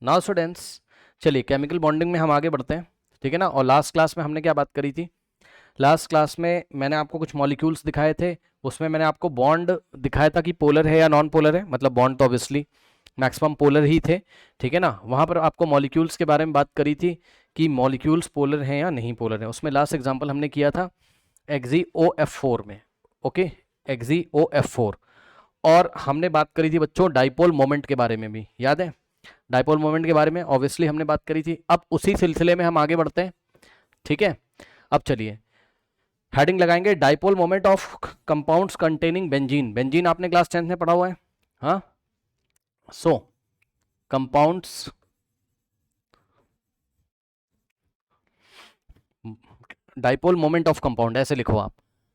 Now students, चलिए chemical bonding में हम आगे बढ़ते हैं, ठीक है ना। और लास्ट क्लास में हमने क्या बात करी थी? लास्ट क्लास में मैंने आपको कुछ मॉलिक्यूल्स दिखाए थे, उसमें मैंने आपको बॉन्ड दिखाया था कि पोलर है या नॉन पोलर है। मतलब बॉन्ड तो ऑब्वियसली मैक्सिमम पोलर ही थे, ठीक है ना। वहाँ पर आपको मॉलिक्यूल्स के बारे में बात करी थी कि मॉलिक्यूल्स पोलर हैं या नहीं पोलर हैं। उसमें लास्ट एग्जाम्पल हमने किया था XeOF4 में, ओके, XeOF4। और हमने बात करी थी बच्चों डाइपोल मोमेंट के बारे में भी, याद है? डाइपोल मोमेंट के बारे में ऑब्वियसली हमने बात करी थी। अब उसी सिलसिले में हम आगे बढ़ते हैं, ठीक है। अब चलिए हेडिंग लगाएंगे dipole moment of compounds containing benzene. Benzene आपने क्लास 10th में पढ़ा हुआ है, हाँ। So compounds dipole moment of compound ऐसे लिखो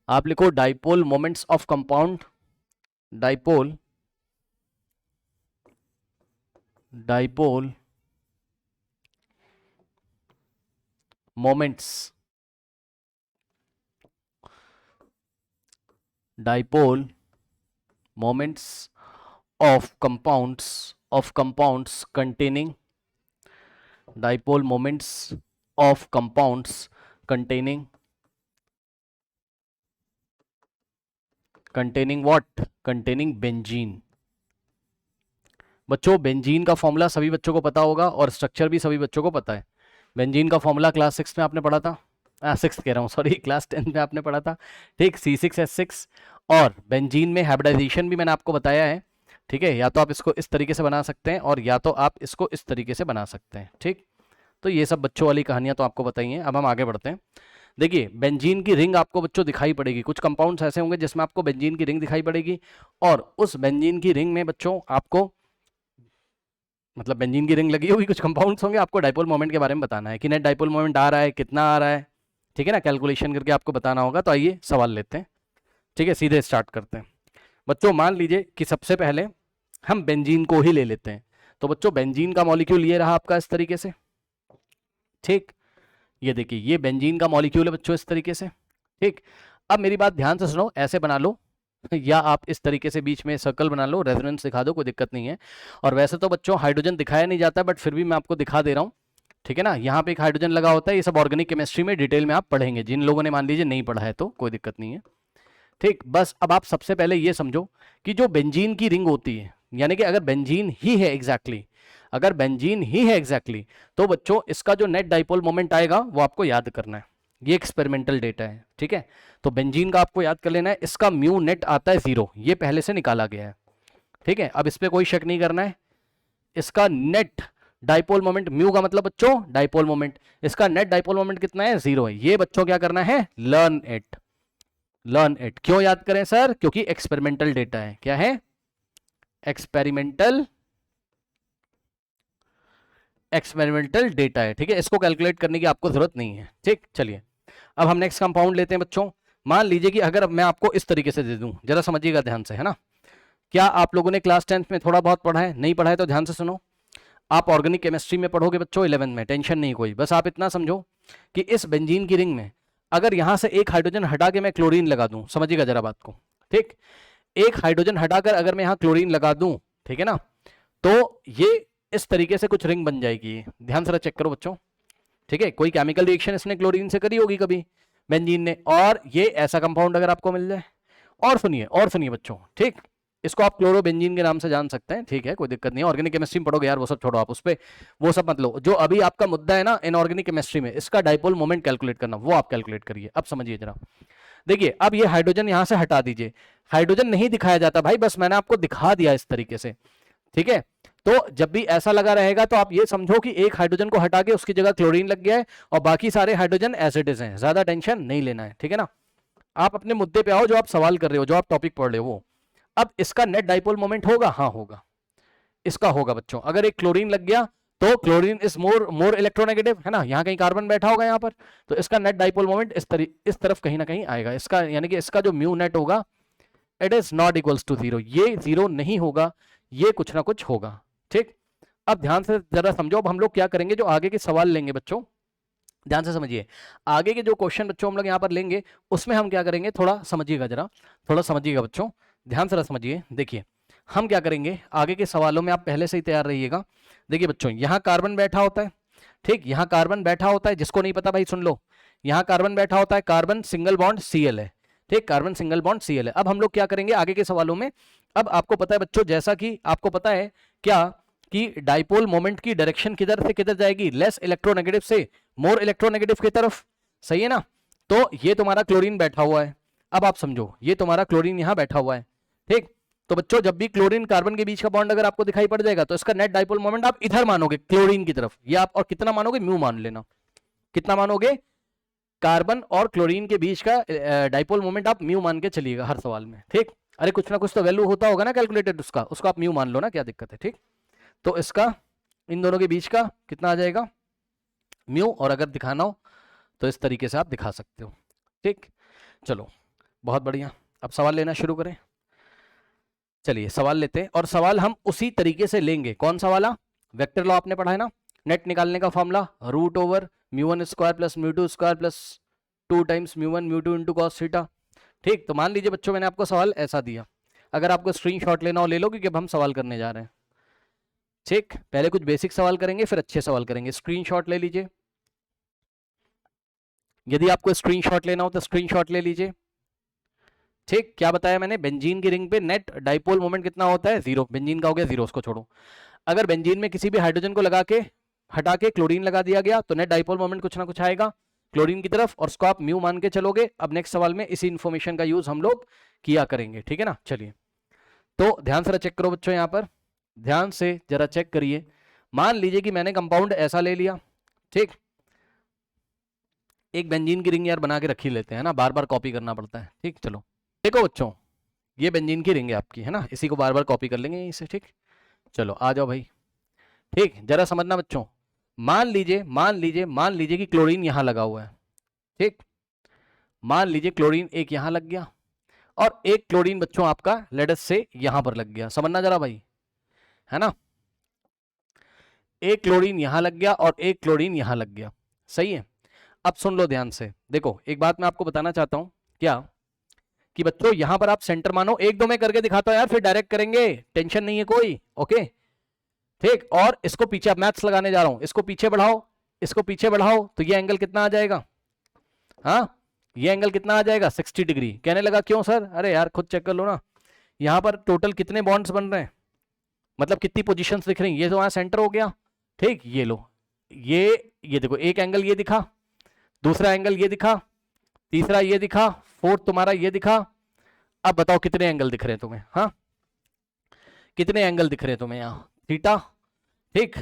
आप लिखो dipole moments of compound, dipole dipole moments, dipole moments of compounds containing dipole moments of compounds containing what? Containing benzene। बच्चों बेंजीन का फॉर्मूला सभी बच्चों को पता होगा और स्ट्रक्चर भी सभी बच्चों को पता है। बेंजीन का फॉर्मूला क्लास 6 में आपने पढ़ा था, सिक्स कह रहा हूँ सॉरी, क्लास 10 में आपने पढ़ा था, ठीक, C6H6। और बेंजीन में हाइब्रिडाइजेशन भी मैंने आपको बताया है, ठीक है। या तो आप इसको इस तरीके से बना सकते हैं और या तो आप इसको इस तरीके से बना सकते हैं, ठीक। तो ये सब बच्चों वाली कहानियां तो आपको बताई हैं। अब हम आगे बढ़ते हैं। देखिए बेंजीन की रिंग आपको बच्चों दिखाई पड़ेगी। कुछ कंपाउंड्स ऐसे होंगे जिसमें आपको बेंजीन की रिंग दिखाई पड़ेगी और उस बेंजीन की रिंग में बच्चों आपको, मतलब बेंजीन की रिंग लगी होगी, कुछ कंपाउंड्स होंगे, आपको डाइपोल मोमेंट के बारे में बताना है कि नेट डाइपोल मोमेंट आ रहा है, कितना आ रहा है, ठीक है ना। कैलकुलेशन करके आपको बताना होगा। तो आइए सवाल लेते हैं, ठीक है, सीधे स्टार्ट करते हैं। बच्चों मान लीजिए कि सबसे पहले हम बेंजीन को ही ले लेते हैं। तो बच्चों बेंजीन का मॉलिक्यूल ये रहा आपका इस तरीके से, ठीक। ये देखिए ये बेंजीन का मॉलिक्यूल है बच्चों इस तरीके से, ठीक। अब मेरी बात ध्यान से सुनो, ऐसे बना लो या आप इस तरीके से बीच में सर्कल बना लो, रेजोनेंस दिखा दो, कोई दिक्कत नहीं है। और वैसे तो बच्चों हाइड्रोजन दिखाया नहीं जाता, बट फिर भी मैं आपको दिखा दे रहा हूँ, ठीक है ना। यहाँ पे एक हाइड्रोजन लगा होता है। ये सब ऑर्गेनिक केमिस्ट्री में डिटेल में आप पढ़ेंगे, जिन लोगों ने मान लीजिए नहीं पढ़ा है तो कोई दिक्कत नहीं है, ठीक। बस अब आप सबसे पहले ये समझो कि जो बेंजीन की रिंग होती है, यानी कि अगर बेंजीन ही है एग्जैक्टली, अगर बेंजीन ही है एग्जैक्टली, तो बच्चों इसका जो नेट डाइपोल मोमेंट आएगा वो आपको याद करना है। ये एक्सपेरिमेंटल डेटा है, ठीक है। तो बेंजीन का आपको याद कर लेना है, इसका म्यू नेट आता है 0, ये पहले से निकाला गया है, ठीक है। अब इस पर कोई शक नहीं करना है। इसका नेट डाइपोल मोमेंट, म्यू का मतलब बच्चों डाइपोल मोमेंट, इसका नेट डाइपोल मोमेंट कितना है? 0 है। ये बच्चों क्या करना है? Learn it, learn it. क्यों याद करें सर? क्योंकि एक्सपेरिमेंटल डेटा है। क्या है? एक्सपेरिमेंटल डेटा है, ठीक है। इसको कैलकुलेट करने की आपको जरूरत नहीं है, ठीक। चलिए अब हम नेक्स्ट कंपाउंड लेते हैं बच्चों। मान लीजिए कि अगर मैं आपको इस तरीके से दे दूं, जरा समझिएगा ध्यान से, है ना। क्या आप लोगों ने क्लास 10th में थोड़ा बहुत पढ़ा है? नहीं पढ़ा है तो ध्यान से सुनो। आप ऑर्गेनिक केमिस्ट्री में पढ़ोगे बच्चों 11th में, टेंशन नहीं कोई। बस आप इतना समझो कि इस बेंजीन की रिंग में अगर यहां से एक हाइड्रोजन हटा के मैं क्लोरीन लगा दूं, समझिएगा जरा बात को, ठीक। एक हाइड्रोजन हटाकर अगर मैं यहां क्लोरीन लगा दूं, ठीक है ना, तो ये इस तरीके से कुछ रिंग बन जाएगी। ध्यान से चेक करो बच्चों, ठीक है। कोई केमिकल रिएक्शन इसने क्लोरीन से करी होगी कभी, बेंजीन ने, और ये ऐसा कंपाउंड अगर आपको मिल जाए। और सुनिए बच्चों, ठीक, इसको आप क्लोरोबेंजीन के नाम से जान सकते हैं, ठीक है, कोई दिक्कत नहीं है। ऑर्गेनिक केमिस्ट्री में पढ़ोगे यार, वो सब छोड़ो आप, उस पे वो सब मत लो। जो अभी आपका मुद्दा है ना इनऑर्गेनिक केमिस्ट्री में, इसका डाइपोल मोमेंट कैलकुलेट करना, वो आप कैलकुलेट करिए। अब समझिए जरा, देखिए अब ये हाइड्रोजन यहां से हटा दीजिए। हाइड्रोजन नहीं दिखाया जाता भाई, बस मैंने आपको दिखा दिया इस तरीके से, ठीक है। तो जब भी ऐसा लगा रहेगा तो आप ये समझो कि एक हाइड्रोजन को हटा के उसकी जगह क्लोरीन लग गया है और बाकी सारे हाइड्रोजन एज इट इज हैं। ज्यादा टेंशन नहीं लेना है, ठीक है ना। आप अपने मुद्दे पे आओ, जो आप सवाल कर रहे हो, जो आप टॉपिक पढ़ रहे हो वो। अब इसका नेट डाइपोल मोमेंट होगा? हाँ होगा, इसका होगा बच्चों। अगर एक क्लोरीन लग गया तो क्लोरीन इज मोर इलेक्ट्रोनेगेटिव, है ना, यहाँ कहीं कार्बन बैठा होगा यहाँ पर, तो इसका नेट डाइपोल मोमेंट इस तरफ कहीं ना कहीं आएगा इसका, यानी कि इसका जो म्यू नेट होगा it is not equals to 0। ये 0 नहीं होगा, ये कुछ ना कुछ होगा, ठीक। अब ध्यान से जरा समझो। अब हम लोग क्या करेंगे, जो आगे के सवाल लेंगे बच्चों, ध्यान से समझिए। आगे के जो क्वेश्चन बच्चों हम लोग यहाँ पर लेंगे उसमें हम क्या करेंगे, थोड़ा समझिएगा जरा, थोड़ा समझिएगा बच्चों, ध्यान से समझिए। देखिए हम क्या करेंगे, आगे के सवालों में आप पहले से ही तैयार रहिएगा। देखिए बच्चों, यहाँ कार्बन बैठा होता है, ठीक, यहाँ कार्बन बैठा होता है, जिसको नहीं पता भाई सुन लो, यहाँ कार्बन बैठा होता है, कार्बन सिंगल बॉन्ड Cl है, ठीक, कार्बन सिंगल बॉन्ड Cl है। अब हम लोग क्या करेंगे आगे के सवालों में, अब आपको पता है बच्चों, जैसा कि आपको पता है क्या कि डाइपोल मोमेंट की डायरेक्शन किधर से किधर जाएगी, लेस इलेक्ट्रोनेगेटिव से मोर इलेक्ट्रोनेगेटिव की तरफ, सही है ना। तो ये तुम्हारा क्लोरीन बैठा हुआ है, अब आप समझो ये तुम्हारा क्लोरीन यहां बैठा हुआ है, ठीक। तो बच्चों जब भी क्लोरीन कार्बन के बीच का बॉन्ड अगर आपको दिखाई पड़ जाएगा तो इसका नेट डाइपोल मोमेंट आप इधर मानोगे, क्लोरीन की तरफ, ये आप, और कितना मानोगे, म्यू मान लेना, कितना मानोगे, कार्बन और क्लोरीन के बीच का डाइपोल मोमेंट आप म्यू मान के चलिएगा हर सवाल में, ठीक। अरे कुछ ना कुछ तो वैल्यू होता होगा ना कैलकुलेटेड उसका, उसको आप म्यू मान लो ना, क्या दिक्कत है, ठीक। तो इसका इन दोनों के बीच का कितना आ जाएगा, म्यू, और अगर दिखाना हो तो इस तरीके से आप दिखा सकते हो, ठीक। चलो बहुत बढ़िया, अब सवाल लेना शुरू करें। चलिए सवाल लेते हैं, और सवाल हम उसी तरीके से लेंगे, कौन सा वाला, वेक्टर लॉ आपने पढ़ा है ना, नेट निकालने का formula root over μ1 square plus μ2 square plus 2 times μ1 μ2 into cos theta, ठीक। तो मान लीजिए बच्चों मैंने आपको सवाल ऐसा दिया, अगर आपको स्क्रीनशॉट लेना हो ले लो, क्योंकि अब हम सवाल करने जा रहे हैं, ठीक। पहले कुछ बेसिक सवाल करेंगे फिर अच्छे सवाल करेंगे, स्क्रीनशॉट ले लीजिए, यदि आपको स्क्रीनशॉट लेना हो तो स्क्रीनशॉट ले लीजिए, ठीक। क्या बताया मैंने, बेंजीन की रिंग पे नेट डाइपोल मोमेंट कितना होता है, 0, बेंजीन का हो गया 0, उसको छोड़ो। अगर बेंजीन में किसी भी हाइड्रोजन को लगा के हटा के क्लोरीन लगा दिया गया तो नेट डाइपोल मोमेंट कुछ ना कुछ आएगा क्लोरीन की तरफ, और उसको आप म्यू मान के चलोगे। अब नेक्स्ट सवाल में इसी इंफॉर्मेशन का यूज हम लोग किया करेंगे, ठीक है ना। चलिए तो ध्यान से चेक करो बच्चों, यहाँ पर ध्यान से जरा चेक करिए। मान लीजिए कि मैंने कंपाउंड ऐसा ले लिया, ठीक, एक बेंजीन की रिंग यार बना के रखी लेते हैं ना, बार बार कॉपी करना पड़ता है, ठीक। चलो देखो बच्चों, ये बेंजीन की रिंग है आपकी, है ना, इसी को बार बार कॉपी कर लेंगे यहीं से, ठीक। चलो आ जाओ भाई, ठीक, जरा समझना बच्चों, मान लीजिए कि क्लोरीन यहां लगा हुआ है, ठीक, मान लीजिए क्लोरीन एक यहां लग गया और एक क्लोरीन बच्चों आपका लेडस से यहां पर लग गया, समझना जरा भाई, है ना, एक क्लोरीन यहां लग गया और एक क्लोरीन यहां लग गया, सही है। अब सुन लो ध्यान से, देखो एक बात मैं आपको बताना चाहता हूं, क्या कि बच्चों यहां पर आप सेंटर मानो, एक दो मैं करके दिखाता हूं यार, फिर डायरेक्ट करेंगे, टेंशन नहीं है कोई, ओके, ठीक। और इसको पीछे, अब मैथ्स लगाने जा रहा हूं, इसको पीछे बढ़ाओ, इसको पीछे बढ़ाओ, तो ये एंगल कितना आ जाएगा, हाँ ये एंगल कितना आ जाएगा, 60 डिग्री। कहने लगा क्यों सर, अरे यार खुद चेक कर लो ना, यहां पर टोटल कितने बॉन्ड्स बन रहे हैं, मतलब कितनी पोजीशंस दिख रही हैं, ये तो वहां सेंटर हो गया, ठीक। ये लो, ये देखो, एक एंगल ये दिखा, दूसरा एंगल ये दिखा, तीसरा ये दिखा, फोर्थ तुम्हारा ये दिखा। अब बताओ कितने एंगल दिख रहे हैं तुम्हें, हाँ कितने एंगल दिख रहे हैं तुम्हें यहाँ, थीटा, ठीक,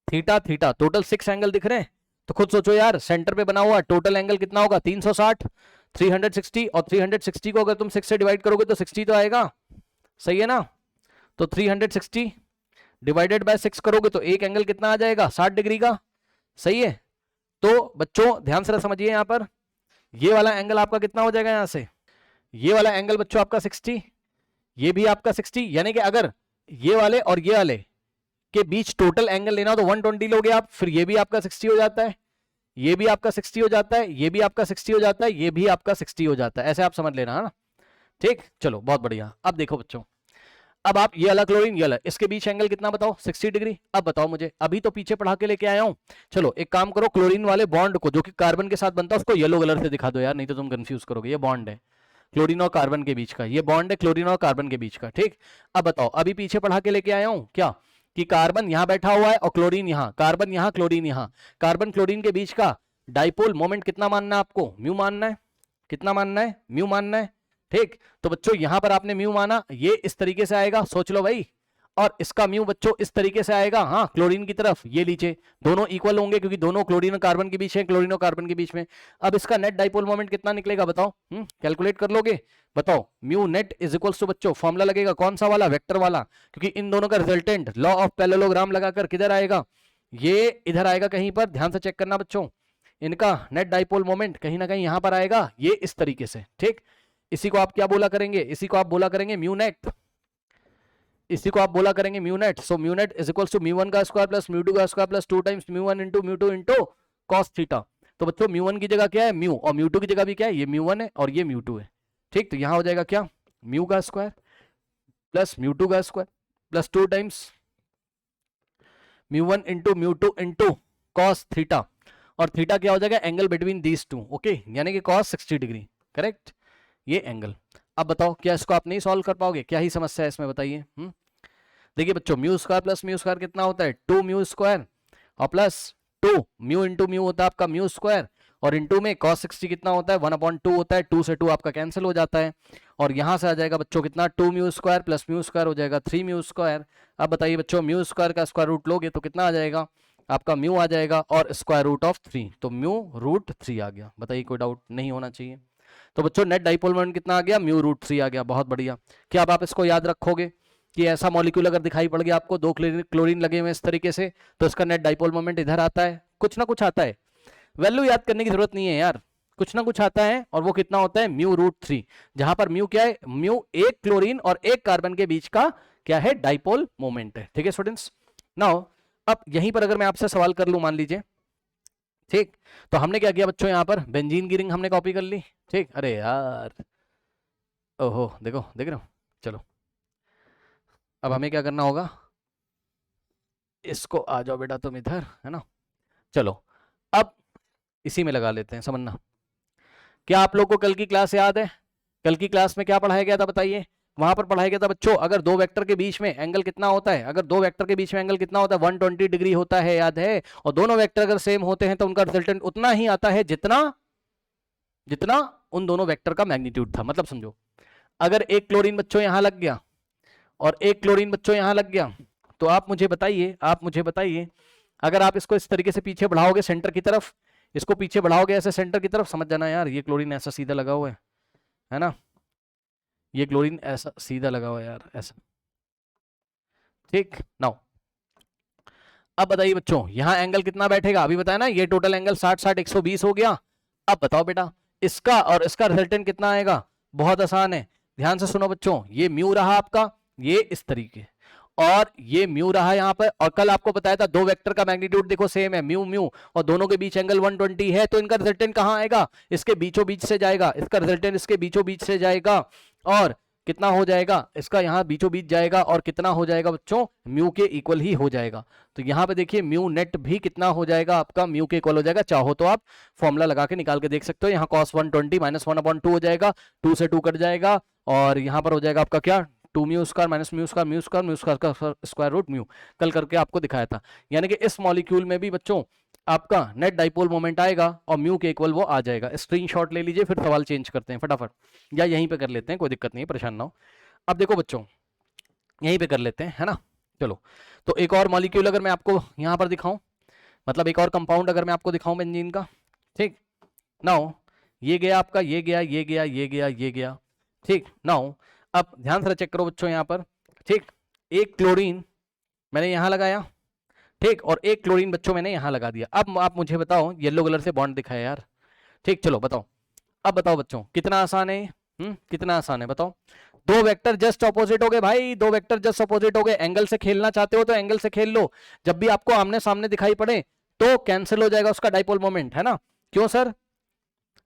थीटा थीटा, टोटल 6 एंगल दिख रहे हैं। तो खुद सोचो यार, सेंटर पे बना हुआ टोटल एंगल कितना होगा, 360, 360, और 360 को अगर तुम 6 से डिवाइड करोगे तो 60 तो आएगा, सही है ना। तो 360 डिवाइडेड बाय 6 करोगे तो एक एंगल कितना आ जाएगा, 60 डिग्री का, सही है। तो बच्चों ध्यान से समझिए, यहाँ पर ये वाला एंगल आपका कितना हो जाएगा, यहाँ से ये वाला एंगल बच्चों आपका 60, ये भी आपका 60, यानी कि अगर ये वाले और ये वाले के बीच टोटल एंगल लेना हो तो 120 लोगे आप, फिर ये भी आपका 60 हो जाता है, ये भी आपका 60 हो जाता है, ये भी आपका 60 हो जाता है, ये भी आपका 60 हो जाता है, ऐसे आप समझ लेना, है ना, ठीक। चलो बहुत बढ़िया। अब देखो बच्चों, अब आप ये अलग क्लोरीन, ये अलग, इसके बीच एंगल कितना बताओ, 60 डिग्री। अब बताओ मुझे, अभी तो पीछे पढ़ा के लेके आया हूं, चलो एक काम करो, क्लोरीन वाले बॉन्ड को जो कि कार्बन के साथ बनता है उसको येलो कलर से दिखा दो यार, नहीं तो तुम कंफ्यूज करोगे। ये बॉन्ड है क्लोरीन और कार्बन के बीच का, ये बॉन्ड है क्लोरीन और कार्बन के बीच का, ठीक। अब बताओ, अभी पीछे पढ़ा के लेके आया हूं क्या, कि कार्बन यहां बैठा हुआ है और क्लोरीन यहां, कार्बन यहां क्लोरीन यहां, कार्बन क्लोरीन के बीच का डाइपोल मोमेंट कितना मानना है आपको, म्यू मानना है, कितना मानना है, म्यू मानना है, ठीक। तो बच्चों यहां पर आपने म्यू माना, ये इस तरीके से आएगा, सोच लो भाई, और इसका म्यू बच्चों इस तरीके से आएगा, हाँ क्लोरीन की तरफ, ये नीचे, दोनों इक्वल होंगे क्योंकि दोनों क्लोरीन और कार्बन के बीच है, क्लोरीन और कार्बन के बीच में। अब इसका नेट डाइपोल मोमेंट कितना निकलेगा बताओ, कैलकुलेट कर लोगे, बताओ। Mu net is equals to बच्चों फॉर्मूला लगेगा कौन सा वाला, वेक्टर वाला, क्योंकि इन दोनों का रिजल्टेंट लॉ ऑफ पैरेललोग्राम लगाकर किधर आएगा, ये इधर आएगा कहीं पर, ध्यान से चेक करना बच्चों, इनका नेट डाइपोल मोमेंट कहीं ना कहीं यहां पर आएगा, ये इस तरीके से, ठीक। इसी को आप क्या बोला करेंगे, इसी को आप बोला करेंगे म्यू नेट, इसी को आप बोला करेंगे mu net. So mu net is equals to mu one का स्क्वायर प्लस म्यू2 का square plus 2 times mu one into mu two into cos theta. तो बच्चों म्यू1 की जगह क्या है म्यू, और म्यू2 की जगह भी क्या है, ये म्यू1 है और ये म्यू2 है, ठीक। तो यहां हो जाएगा क्या, म्यू का स्क्वायर प्लस म्यू2 का square plus 2 times μ1 into μ2 into cos theta, और थीटा क्या हो जाएगा, angle between these two, okay, यानी कि कॉस 60 डिग्री, करेक्ट, ये एंगल। अब बताओ क्या इसको आप नहीं सॉल्व कर पाओगे, क्या ही समस्या है इसमें बताइए। देखिए बच्चों, mu square plus mu square कितना होता है, 2 म्यू स्क्वायर, और प्लस 2 म्यू इंटू म्यू होता है आपका म्यू स्क्वायर, और इंटू में cos 60 कितना होता है, 1/2 होता है, 2 से 2 आपका कैंसिल हो जाता है, और यहां से आ जाएगा बच्चों कितना, 2 mu square plus mu square हो जाएगा 3 म्यू स्क्वायर। अब बताइए बच्चों, म्यू स्क्वायर का स्क्वायर रूट लोगे तो कितना आ जाएगा, आपका म्यू आ जाएगा, और स्क्वायर रूट ऑफ 3, तो म्यू रूट 3 आ गया। बताइए, कोई डाउट नहीं होना चाहिए। तो बच्चों नेट डाइपोल मोमेंट कितना आ गया, म्यू रूट 3 आ गया, बहुत बढ़िया। क्या अब आप इसको याद रखोगे कि ऐसा मॉलिक्यूल अगर दिखाई पड़ गया आपको, 2 क्लोरीन लगे हुए इस तरीके से, तो इसका नेट डाइपोल मोमेंट इधर आता है, कुछ ना कुछ आता है, वैल्यू याद करने की जरूरत नहीं है यार, कुछ ना कुछ आता है, और वो कितना होता है, म्यू रूट 3, जहां पर म्यू क्या है, म्यू एक क्लोरीन और एक कार्बन के बीच का क्या है, डाइपोल मोमेंट है। ठीक है स्टूडेंट्स, नाउ अब यहीं पर अगर मैं आपसे सवाल कर लूं, मान लीजिए, ठीक, तो हमने क्या किया बच्चों, यहां पर बेंजीन की रिंग हमने कॉपी कर ली, ठीक, अरे यार, ओहो, देखो देख रहे हो, चलो अब हमें क्या करना होगा, इसको आ जाओ बेटा तुम इधर, है ना, चलो अब इसी में लगा लेते हैं, समझना। क्या आप लोग को कल की क्लास याद है, कल की क्लास में क्या पढ़ाया गया था बताइए, वहां पर पढ़ाया गया था बच्चों, अगर दो वेक्टर के बीच में एंगल कितना होता है, अगर दो वेक्टर के बीच में एंगल कितना होता है, 120 डिग्री होता है, याद है, और दोनों वेक्टर अगर सेम होते हैं तो उनका रिजल्टेंट उतना ही आता है जितना जितना उन दोनों वेक्टर का मैग्नीट्यूड था। मतलब समझो, अगर एक क्लोरीन बच्चों यहां लग गया और एक क्लोरीन बच्चों यहां लग गया, तो आप मुझे बताइए अगर आप इसको इस तरीके से पीछे बढ़ाओगे सेंटर की तरफ, इसको पीछे बढ़ाओगे ऐसे सेंटर की तरफ, समझ जाना यार, ये क्लोरीन ऐसा सीधा लगा हुआ है ना, ये क्लोरीन ऐसा सीधा लगा हुआ है यार, ऐसा, ठीक। नाउ अब बताइए बच्चों, यहां एंगल कितना बैठेगा, अभी बताया ना, ये टोटल एंगल 60 120 हो गया। अब बताओ बेटा, इसका और इसका रिजल्टेंट कितना आएगा, बहुत आसान है, ध्यान से सुनो बच्चों, ये म्यू रहा आपका, ये इस तरीके, और ये म्यू रहा यहां पर, और कल आपको बताया था दो वेक्टर का मैग्नीट्यूड देखो सेम है, म्यू म्यू, और दोनों के बीच एंगल 120 है, तो इनका रिजल्टेंट कहां आएगा, इसके बीचों बीच से जाएगा, इसका रिजल्टेंट इसके बीचों बीच से जाएगा, और कितना हो जाएगा, इसका यहां बीचों बीच जाएगा, और कितना हो जाएगा बच्चों, म्यू के इक्वल ही हो जाएगा। तो यहां पे देखिए म्यू नेट भी कितना हो जाएगा आपका, म्यू के इक्वल हो जाएगा, चाहो तो आप फॉर्मूला लगा के निकाल के देख सकते हो, यहाँ cos 120 -1/2 हो जाएगा, 2 से 2 कट जाएगा, और यहाँ पर हो जाएगा आपका क्या, 2 mu square minus mu square mu square mu square का स्क्वायर रूट म्यू, कल करके आपको दिखाया था। यानी कि इस मॉलिक्यूल में भी बच्चों आपका नेट डाइपोल मोमेंट आएगा और म्यू के इक्वल वो आ जाएगा। स्क्रीनशॉट ले लीजिए, फिर सवाल चेंज करते हैं फटाफट, या यहीं पे कर लेते हैं, कोई दिक्कत नहीं है, परेशान ना हो। अब देखो बच्चों, यहीं पे कर लेते हैं, है ना, चलो। तो एक और मॉलिक्यूल अगर मैं आपको यहाँ पर दिखाऊं, मतलब एक और कंपाउंड अगर मैं आपको दिखाऊं बेंजीन का, ठीक, नाउ ये गया आपका, ये गया, ये गया, ये गया, ये गया, ठीक। नाउ अब ध्यान से चेक करो बच्चों यहाँ पर, ठीक, एक क्लोरीन मैंने यहाँ लगाया, ठीक, और एक क्लोरीन बच्चों मैंने यहाँ लगा दिया। अब आप मुझे बताओ, येलो कलर से बॉन्ड दिखाया यार, ठीक, चलो बताओ, अब बताओ बच्चों कितना आसान है, कितना आसान है बताओ। दो वेक्टर जस्ट ऑपोजिट हो गए भाई, दो वेक्टर जस्ट ऑपोजिट हो गए, एंगल से खेलना चाहते हो तो एंगल से खेल लो, जब भी आपको आमने सामने दिखाई पड़े तो कैंसिल हो जाएगा उसका डाइपोल मोमेंट, है ना। क्यों सर,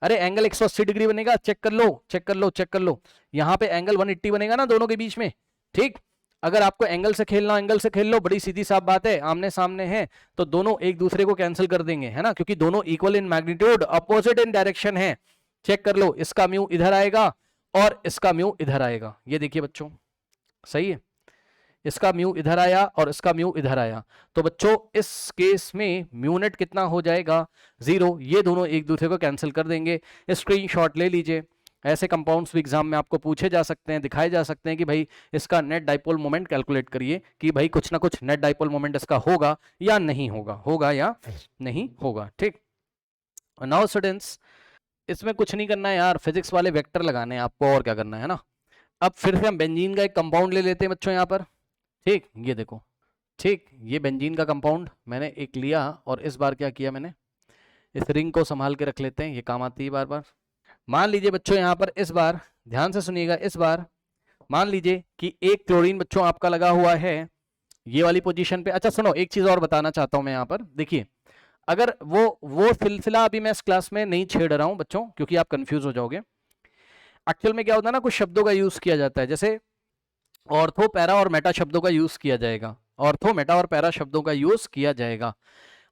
अरे एंगल 180 डिग्री बनेगा, चेक कर लो, चेक कर लो, चेक कर लो, यहाँ पे एंगल 180 बनेगा ना दोनों के बीच में, ठीक। अगर आपको एंगल से खेलना, एंगल से खेल लो, बड़ी सीधी साफ बात है, आमने सामने है तो दोनों एक दूसरे को कैंसिल कर देंगे, है ना, क्योंकि दोनों equal in magnitude, opposite in direction है। चेक कर लो, इसका म्यू इधर आएगा और इसका म्यू इधर आएगा, ये देखिए बच्चों, सही है, इसका म्यू इधर आया और इसका म्यू इधर आया, तो बच्चों इस केस में म्यू नेट कितना हो जाएगा, 0, ये दोनों एक दूसरे को कैंसिल कर देंगे। स्क्रीनशॉट ले लीजिए, ऐसे कंपाउंड्स भी एग्जाम में आपको पूछे जा सकते हैं, दिखाए जा सकते हैं कि भाई इसका नेट डाइपोल मोमेंट कैलकुलेट करिए, कि भाई कुछ ना कुछ नेट डाइपोल मोमेंट इसका होगा या नहीं होगा, होगा या नहीं होगा, ठीक। नाउ स्टूडेंट्स, इसमें कुछ नहीं करना है यार, फिजिक्स वाले वेक्टर लगाने हैं आपको, और क्या करना है ना। अब फिर से हम बेंजीन का एक कंपाउंड ले लेते हैं बच्चों यहाँ पर, ठीक, ये देखो, ठीक, ये बेंजीन का कंपाउंड मैंने एक लिया, और इस बार क्या किया मैंने, इस रिंग को संभाल के रख लेते हैं, ये काम आती है बार बार। मान लीजिए बच्चों यहाँ पर इस बार ध्यान से सुनिएगा, इस बार मान लीजिए कि एक क्लोरीन बच्चों आपका लगा हुआ है ये वाली पोजीशन पे। अच्छा सुनो, एक चीज और बताना चाहता हूं मैं यहाँ पर, देखिए अगर वो सिलसिला अभी मैं इस क्लास में नहीं छेड़ रहा हूं बच्चों, क्योंकि आप कंफ्यूज हो जाओगे। एक्चुअल में क्या होता है ना, कुछ शब्दों का यूज किया जाता है, जैसे ऑर्थो, पैरा और मेटा शब्दों का यूज किया जाएगा, ऑर्थो, मेटा और पैरा शब्दों का यूज किया जाएगा।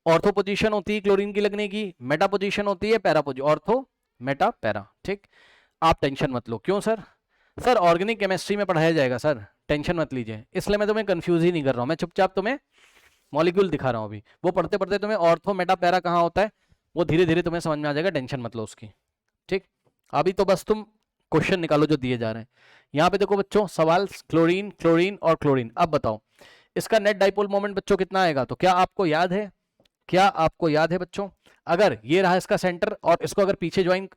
ऑर्थो पोजीशन होती है क्लोरीन की लगने की, मेटा पोजीशन होती है para position, ortho Meta para. ठीक, आप टेंशन मत लो। क्यों सर? सर ऑर्गेनिक केमिस्ट्री में पढ़ाया जाएगा सर, टेंशन मत लीजिए, इसलिए मैं तुम्हें कंफ्यूज ही नहीं कर रहा हूं, मैं चुपचाप तुम्हें मॉलिक्यूल दिखा रहा हूं अभी। वो पढ़ते पढ़ते तुम्हें ऑर्थो मेटा पैरा कहाँ होता है वो धीरे धीरे तुम्हें समझ में आ जाएगा, टेंशन मत लो उसकी। ठीक, अभी तो बस तुम क्वेश्चन निकालो जो दिए जा रहे हैं। यहाँ पे देखो बच्चों सवाल क्लोरीन, क्लोरीन और क्लोरीन। अब बताओ इसका नेट डाइपोल मोमेंट बच्चों कितना आएगा? तो क्या आपको याद है, क्या आपको याद है बच्चों? अगर ये रहा इसका सेंटर और इसको अगर पीछे ज्वाइन,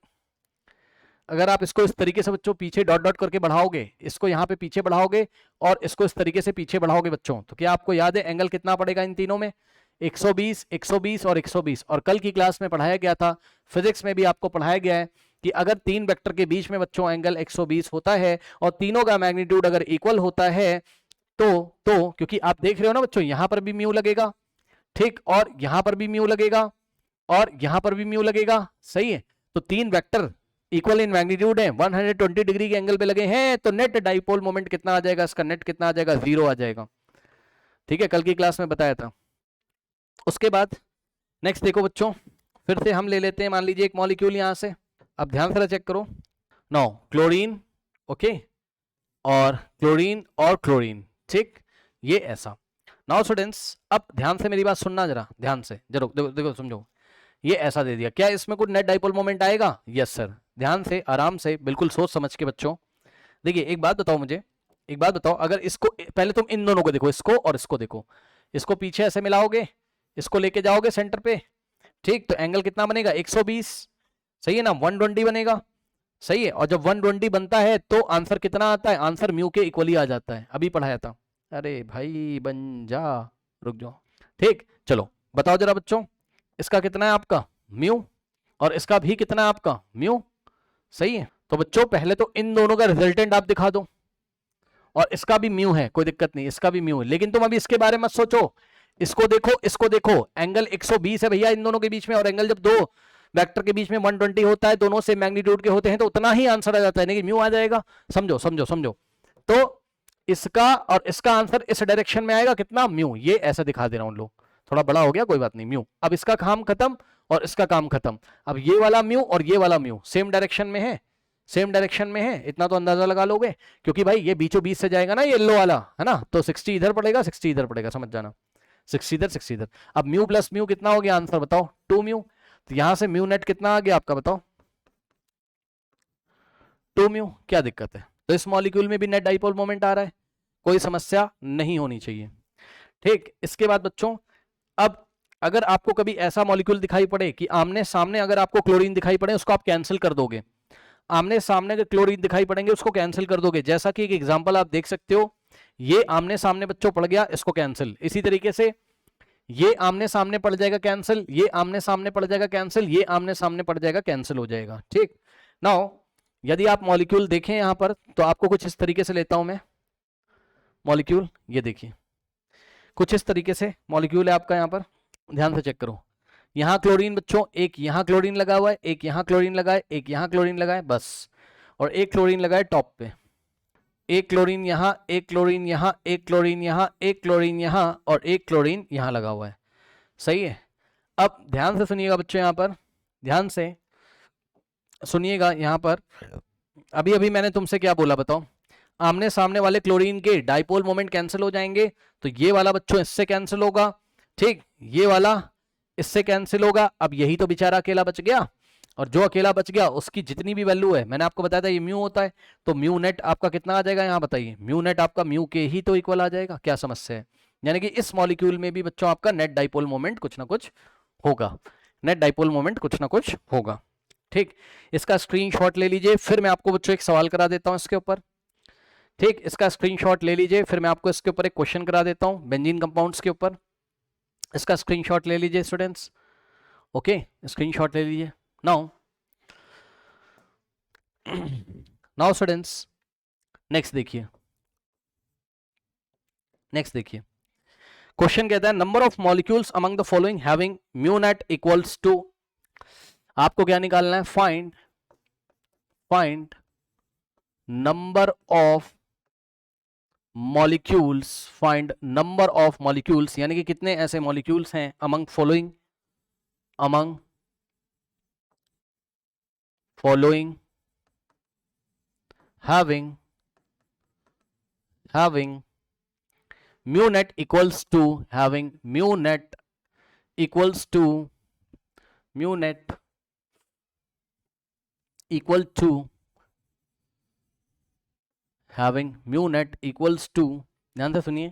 अगर आप इसको इस तरीके से बच्चों पीछे डॉट डॉट करके बढ़ाओगे, इसको यहाँ पे पीछे बढ़ाओगे और इसको इस तरीके से पीछे बढ़ाओगे बच्चों, तो क्या आपको याद है एंगल कितना पड़ेगा इन तीनों में? 120, 120 और 120। और कल की क्लास में पढ़ाया गया था, फिजिक्स में भी आपको पढ़ाया गया है कि अगर तीन वेक्टर के बीच में बच्चों एंगल 120 होता है और तीनों का मैग्नीट्यूड अगर इक्वल होता है तो क्योंकि आप देख रहे हो ना बच्चों यहां पर भी म्यू लगेगा, ठीक, और यहां पर भी म्यू लगेगा और यहां पर भी म्यू लगेगा, सही है। तो तीन वेक्टर इक्वल इन मैग्नीट्यूड है, 120 डिग्री के एंगल पे लगे हैं, तो नेट डाइपोल मोमेंट कितना आ जाएगा? इसका नेट कितना आ जाएगा? 0 आ जाएगा। ठीक है, कल की क्लास में बताया था। उसके बाद नेक्स्ट देखो बच्चों, फिर से हम ले लेते हैं, मान लीजिए एक मॉलिक्यूल यहां से। अब ध्यान से चेक करो, नो क्लोरीन, ओके, और क्लोरीन और क्लोरीन, ठीक, ये ऐसा। नाउ स्टूडेंट्स अब ध्यान से मेरी बात सुनना जरा, ध्यान से जरा देखो देखो समझो, ये ऐसा दे दिया, क्या इसमें कुछ नेट डाइपोल मोमेंट आएगा? Yes sir. ध्यान से आराम से बिल्कुल सोच समझ के बच्चों देखिए, एक बात बताओ मुझे, एक बात बताओ, अगर इसको पहले तुम इन दोनों को देखो, इसको और इसको देखो, इसको पीछे ऐसे मिलाओगे, इसको लेके जाओगे सेंटर पे, ठीक, तो एंगल कितना बनेगा? 120, सही है ना, 120 बनेगा, सही है। और जब 120 बनता है तो आंसर कितना आता है? आंसर म्यू के इक्वली आ जाता है, अभी पढ़ाया था। अरे भाई बन जा, रुक जाओ, ठीक, चलो बताओ जरा बच्चों, इसका कितना है आपका? म्यू, और इसका भी कितना है आपका? म्यू, सही है। तो बच्चों पहले तो इन दोनों का रिजल्टेंट आप दिखा दो, और इसका भी म्यू है, कोई दिक्कत नहीं, इसका भी म्यू है, लेकिन तुम अभी इसके बारे में सोचो, इसको देखो, इसको देखो, एंगल 120 है भैया इन दोनों के बीच में, और एंगल जब दो वेक्टर के बीच में 120 होता है, दोनों से मैग्नीट्यूड के होते हैं, तो उतना ही आंसर आ जाता है, नहीं म्यू आ जाएगा। समझो समझो समझो, तो इसका और इसका आंसर इस डायरेक्शन में आएगा, कितना? म्यू। ये ऐसा दिखा दे रहा हूं, लो थोड़ा बड़ा हो गया, कोई बात नहीं, म्यू। अब इसका काम खत्म और इसका काम खत्म। अब ये वाला म्यू और ये वाला म्यू सेम डायरेक्शन में है, सेम डायरेक्शन में है, इतना तो अंदाजा लगा लोगे, क्योंकि भाई ये बीचों बीच से जाएगा ना येलो वाला, है ना, तो 60 इधर पड़ेगा, 60 इधर पड़ेगा, समझ जाना, 60 इधर, 60 इधर। अब म्यू प्लस म्यू कितना हो गया? आंसर बताओ, 2 म्यू। तो यहां से म्यू नेट कितना आ गया आपका? बताओ, 2 म्यू। क्या दिक्कत है? तो इस मॉलिक्यूल में भी नेट डाइपोल मोमेंट आ रहा है, कोई समस्या नहीं होनी चाहिए। ठीक, इसके बाद बच्चों, अब अगर आपको कभी ऐसा मॉलिक्यूल दिखाई पड़े कि आमने सामने अगर आपको क्लोरीन दिखाई पड़े, उसको आप कैंसिल कर दोगे, आमने सामने के क्लोरीन दिखाई पड़ेंगे उसको कैंसिल कर दोगे। जैसा कि एक एग्जांपल आप देख सकते हो, ये आमने सामने बच्चों पड़ गया, इसको कैंसिल। इसी तरीके से ये आमने सामने पड़ जाएगा कैंसिल, ये आमने सामने पड़ जाएगा कैंसिल, ये आमने सामने पड़ जाएगा कैंसिल हो जाएगा। ठीक, नाउ यदि आप मॉलिक्यूल देखें यहां पर, तो आपको कुछ इस तरीके से लेता हूं मैं मॉलिक्यूल, ये देखिए कुछ इस तरीके से मॉलिक्यूल है आपका, यहां पर ध्यान से चेक करो, यहां क्लोरीन बच्चों, एक यहां क्लोरीन लगा हुआ है, एक यहां क्लोरीन लगा है, एक यहां क्लोरीन लगा है, बस, और एक क्लोरीन लगा है टॉप पे, एक क्लोरीन यहां, एक क्लोरीन यहां, एक क्लोरीन यहां, एक क्लोरीन यहां, और एक क्लोरीन यहां लगा हुआ है, सही है। अब ध्यान से सुनिएगा बच्चों, यहां पर ध्यान से सुनिएगा, यहां पर अभी अभी मैंने तुमसे क्या बोला बताओ? आमने सामने वाले क्लोरीन के डाइपोल मोमेंट कैंसिल हो जाएंगे, तो ये वाला बच्चों इससे कैंसिल होगा, ठीक, ये वाला इससे कैंसिल होगा। अब यही तो बेचारा अकेला बच गया, और जो अकेला बच गया उसकी जितनी भी वैल्यू है, मैंने आपको बताया था ये म्यू होता है, तो म्यू नेट आपका कितना आ जाएगा? यहाँ बताइए, म्यू नेट आपका म्यू के ही तो इक्वल आ जाएगा, क्या समस्या है? यानी कि इस मॉलिक्यूल में भी बच्चों आपका नेट डाइपोल मोमेंट कुछ ना कुछ होगा, नेट डाइपोल मोमेंट कुछ ना कुछ होगा। ठीक, इसका स्क्रीनशॉट ले लीजिए, फिर मैं आपको बच्चों एक सवाल करा देता हूं इसके ऊपर। ठीक, इसका स्क्रीनशॉट ले लीजिए, फिर मैं आपको इसके ऊपर एक क्वेश्चन करा देता हूं बेंजीन कंपाउंड्स के ऊपर। इसका स्क्रीनशॉट ले लीजिए स्टूडेंट्स, ओके, स्क्रीनशॉट ले लीजिए। नाउ नाउ स्टूडेंट्स नेक्स्ट देखिए, नेक्स्ट देखिए, क्वेश्चन कहता है number of molecules among the following having mu net equals to, आपको क्या निकालना है? Find number of molecules, find number of molecules, यानी कि कितने ऐसे मॉलिक्यूल्स हैं among following having mu net equals to mu net equal to having mu net equals to, ध्यान से सुनिए,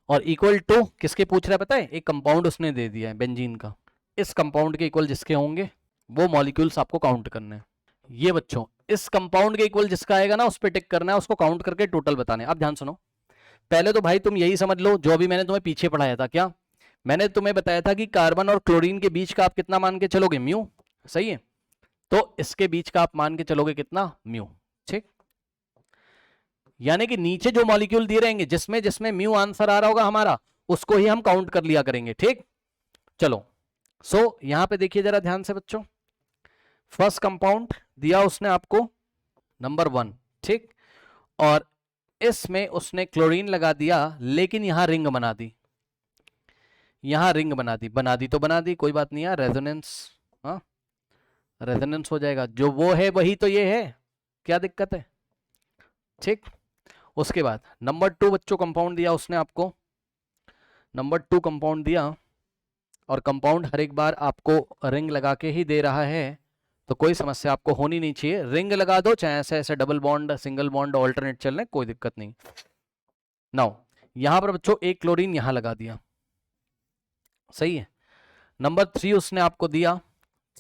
और इक्वल टू किसके पूछ रहा है पता है? एक कंपाउंड उसने दे दिया है बेंजीन का, इस कंपाउंड के इक्वल जिसके होंगे वो मॉलिक्यूल्स आपको काउंट करने हैं। ये बच्चों इस कंपाउंड के इक्वल जिसका आएगा ना उस पर टिक करना है, उसको काउंट करके टोटल बताने। अब ध्यान सुनो, पहले तो भाई तुम यही समझ लो जो अभी मैंने तुम्हें पीछे पढ़ाया था। क्या मैंने तुम्हें बताया था कि कार्बन और क्लोरीन के बीच का आप कितना मान के चलोगे? म्यू, सही है। तो इसके बीच का आप मान के चलोगे कितना? म्यू, ठीक। यानी कि नीचे जो मॉलिक्यूल दिए रहेंगे जिसमें जिसमें म्यू आंसर आ रहा होगा हमारा, उसको ही हम काउंट कर लिया करेंगे, ठीक। चलो सो यहां पे देखिए जरा ध्यान से बच्चों, फर्स्ट कंपाउंड दिया उसने आपको नंबर 1, ठीक, और इसमें उसने क्लोरीन लगा दिया, लेकिन यहां रिंग बना दी, बना दी तो बना दी, कोई बात नहीं यार, रेजोनेंस, हाँ रेजोनेंस हो जाएगा, जो वो है वही तो ये है, क्या दिक्कत है, ठीक। उसके बाद नंबर 2 बच्चों कंपाउंड दिया उसने आपको, नंबर 2 कंपाउंड दिया, और कंपाउंड हर एक बार आपको रिंग लगा के ही दे रहा है, तो कोई समस्या आपको होनी नहीं चाहिए। रिंग लगा दो चाहे ऐसे ऐसे double bond single bond alternate चल रहे, कोई दिक्कत नहीं। नाउ यहां पर बच्चों एक क्लोरीन यहां लगा दिया, सही है। नंबर 3 उसने आपको दिया,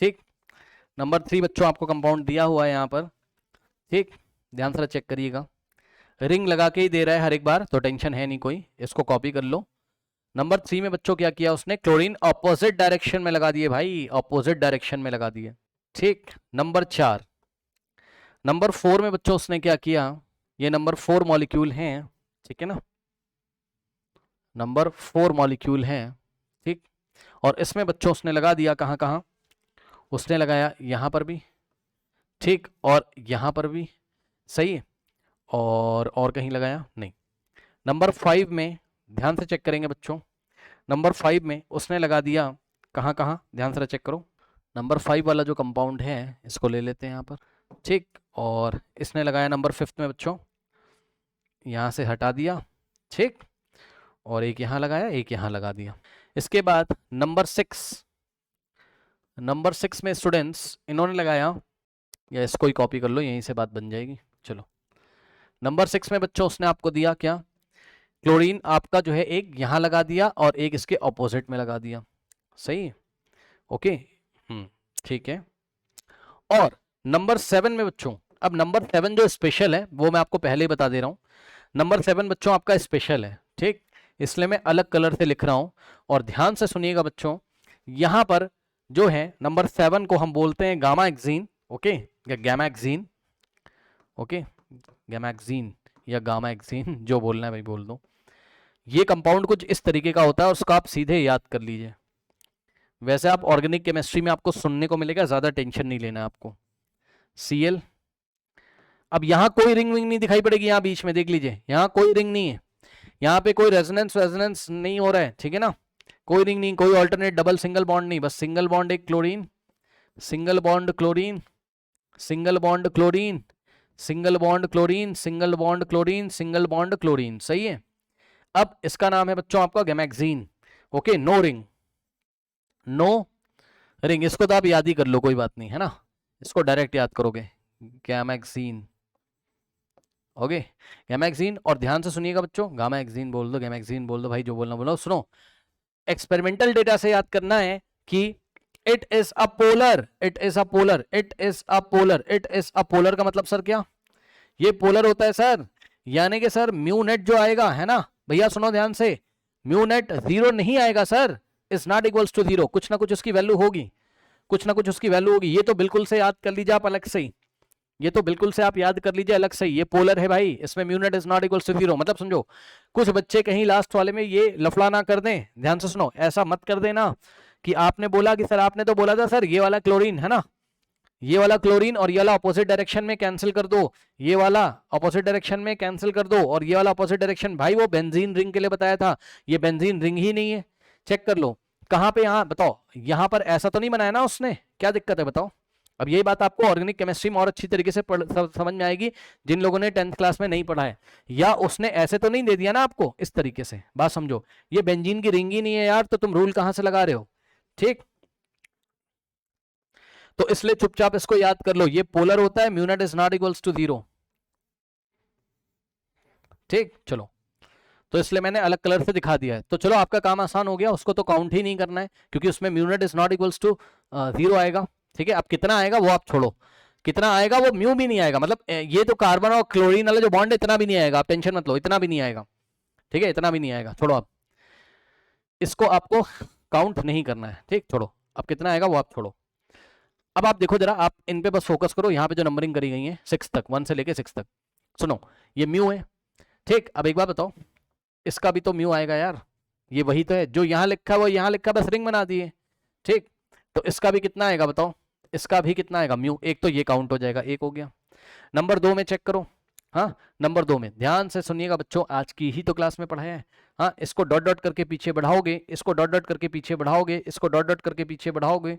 ठीक, नंबर 3 बच्चों आपको कंपाउंड दिया हुआ है यहां पर, ठीक, ध्यान से चेक करिएगा, रिंग लगा के ही दे रहा है हर एक बार, तो टेंशन है नहीं कोई, इसको कॉपी कर लो। नंबर 3 में बच्चों क्या किया उसने? क्लोरीन ऑपोजिट डायरेक्शन में लगा दिए भाई, ऑपोजिट डायरेक्शन में लगा दिए, ठीक। नंबर 4, नंबर 4 में बच्चों उसने क्या किया? ये नंबर 4 मॉलिक्यूल हैं, ठीक है ना, नंबर 4 मॉलिक्यूल हैं, ठीक, और इसमें बच्चों उसने लगा दिया कहां कहां? उसने लगाया यहां पर भी, ठीक, और यहां पर भी, सही है, और कहीं लगाया नहीं। नंबर 5 में ध्यान से चेक करेंगे बच्चों, नंबर 5 में उसने लगा दिया कहां कहां? ध्यान से चेक करो, नंबर 5 वाला जो कंपाउंड है इसको ले लेते हैं यहाँ पर, ठीक, और इसने लगाया नंबर 5 में बच्चों, यहाँ से हटा दिया, ठीक, और एक यहाँ लगाया, एक यहाँ लगा दिया। इसके बाद नंबर 6 में स्टूडेंट्स इन्होंने लगाया, या इसको ही कॉपी कर लो, यहीं से बात बन जाएगी। चलो नंबर 6 में बच्चों उसने आपको दिया क्या? क्लोरीन आपका जो है एक यहाँ लगा दिया और एक इसके ऑपोजिट में लगा दिया, सही है, ओके, ठीक है। और नंबर 7 में बच्चों, अब नंबर 7 जो स्पेशल है वो मैं आपको पहले ही बता दे रहा हूं, नंबर 7 बच्चों आपका स्पेशल है, ठीक, इसलिए मैं अलग कलर से लिख रहा हूं, और ध्यान से सुनिएगा बच्चों, यहां पर जो है नंबर 7 को हम बोलते हैं गामा एक्सीन, ओके, या गामा एक्सीन, ओके, गामा एक्सीन या गामा एक्सीन, जो बोलना है भाई बोल दो। ये कंपाउंड कुछ इस तरीके का होता है, उसका आप सीधे याद कर लीजिए। वैसे आप ऑर्गेनिक केमिस्ट्री में आपको सुनने को मिलेगा, ज्यादा टेंशन नहीं लेना आपको। Cl, अब यहां कोई रिंग विंग नहीं दिखाई पड़ेगी, यहां बीच में देख लीजिए, यहां कोई रिंग नहीं है, यहां पे कोई रेजोनेंस नहीं हो रहा है, ठीक है ना, कोई रिंग नहीं, कोई ऑल्टरनेट डबल सिंगल बॉन्ड नहीं, बस सिंगल बॉन्ड एक chlorine, single bond chlorine, single bond chlorine, single bond chlorine, single bond chlorine, single bond chlorine, सही है। अब इसका नाम है बच्चों आपका Gammexane, okay, no ring, no ring, इसको तो आप याद ही कर लो, कोई बात नहीं है ना, इसको डायरेक्ट याद करोगे, गैमेक्सीन, ओके, गैमेक्सीन। और ध्यान से सुनिएगा बच्चों, गैमेक्सीन बोल दो, गैमेक्सीन बोल दो भाई, जो बोलना बोलो। सुनो, एक्सपेरिमेंटल डेटा से याद करना है कि it is a polar, it is a polar, it is a polar, it is a polar का मतलब सर क्या? ये पोलर होता है सर, यानी कि सर म्यू नेट जो आएगा है ना भैया, सुनो ध्यान से, म्यू नेट 0 नहीं आएगा sir, is not equals to 0, कुछ ना कुछ उसकी वैल्यू होगी, कुछ ना कुछ उसकी वैल्यू होगी, ये तो बिल्कुल से याद कर लीजिए आप अलग से ही, ये तो बिल्कुल से आप याद कर लीजिए अलग से ही, ये पोलर है भाई, इसमें mu net is not equals to 0, मतलब समझो, कुछ बच्चे कहीं लास्ट वाले में ये लफड़ा ना कर दें, ध्यान से सुनो, ऐसा मत कर देना कि आपने बोला कि सर आपने तो बोला था सर ये वाला क्लोरीन है ना, ये वाला क्लोरीन और ये वाला अपोजिट डायरेक्शन में कैंसिल कर दो, ये वाला अपोजिट डायरेक्शन में कैंसिल कर दो, और ये वाला अपोजिट डायरेक्शन, भाई वो बेंजीन रिंग के लिए बताया था, ये बेंजीन रिंग ही नहीं है, चेक कर लो कहां पे, यहां बताओ, यहां पर ऐसा तो नहीं बनाया ना उसने, क्या दिक्कत है बताओ। अब यही बात आपको ऑर्गेनिक केमिस्ट्री में और अच्छी तरीके से समझ में आएगी जिन लोगों ने 10th क्लास में नहीं पढ़ा है, या उसने ऐसे तो नहीं दे दिया ना आपको इस तरीके से, बात समझो, ये बेंजीन की रिंग ही नहीं है यार, तो तुम रूल कहां से लगा रहे हो, ठीक। तो इसलिए चुपचाप इसको याद कर लो, ये पोलर होता है, mu naught is not equals to 0, ठीक। चलो, तो इसलिए मैंने अलग कलर से दिखा दिया है, तो चलो आपका काम आसान हो गया, उसको तो काउंट ही नहीं करना है क्योंकि उसमें mu naught is not equals to 0 आएगा, ठीक है। अब कितना आएगा वो आप छोड़ो, कितना आएगा वो म्यू भी नहीं आएगा, मतलब ये तो कार्बन और क्लोरीन वाला जो बॉन्ड है इतना भी नहीं आएगा, आप टेंशन मत लो, इतना भी नहीं आएगा, ठीक है, इतना भी नहीं आएगा, छोड़ो आप इसको, आपको काउंट नहीं करना है, ठीक, छोड़ो, अब कितना आएगा वो आप छोड़ो। अब आप देखो जरा, आप इन पे बस फोकस करो, यहाँ पे जो नंबरिंग करी गई है 6 तक, 1 से लेके 6 तक, सुनो ये म्यू है, ठीक। अब एक बात बताओ, इसका भी तो म्यू आएगा यार, ये वही तो है जो यहाँ लिखा है वो यहाँ लिखा, बस रिंग बना दिए, ठीक। तो इसका भी कितना आएगा बताओ, इसका भी कितना आएगा म्यू, एक तो ये काउंट हो जाएगा, एक हो गया। नंबर 2 में चेक करो, हाँ नंबर 2 में ध्यान से सुनिएगा बच्चों, आज की ही तो क्लास में पढ़ाया है, हाँ इसको डॉट डॉट करके पीछे बढ़ाओगे, इसको डॉट डॉट करके पीछे बढ़ाओगे, इसको डॉट डॉट करके पीछे बढ़ाओगे,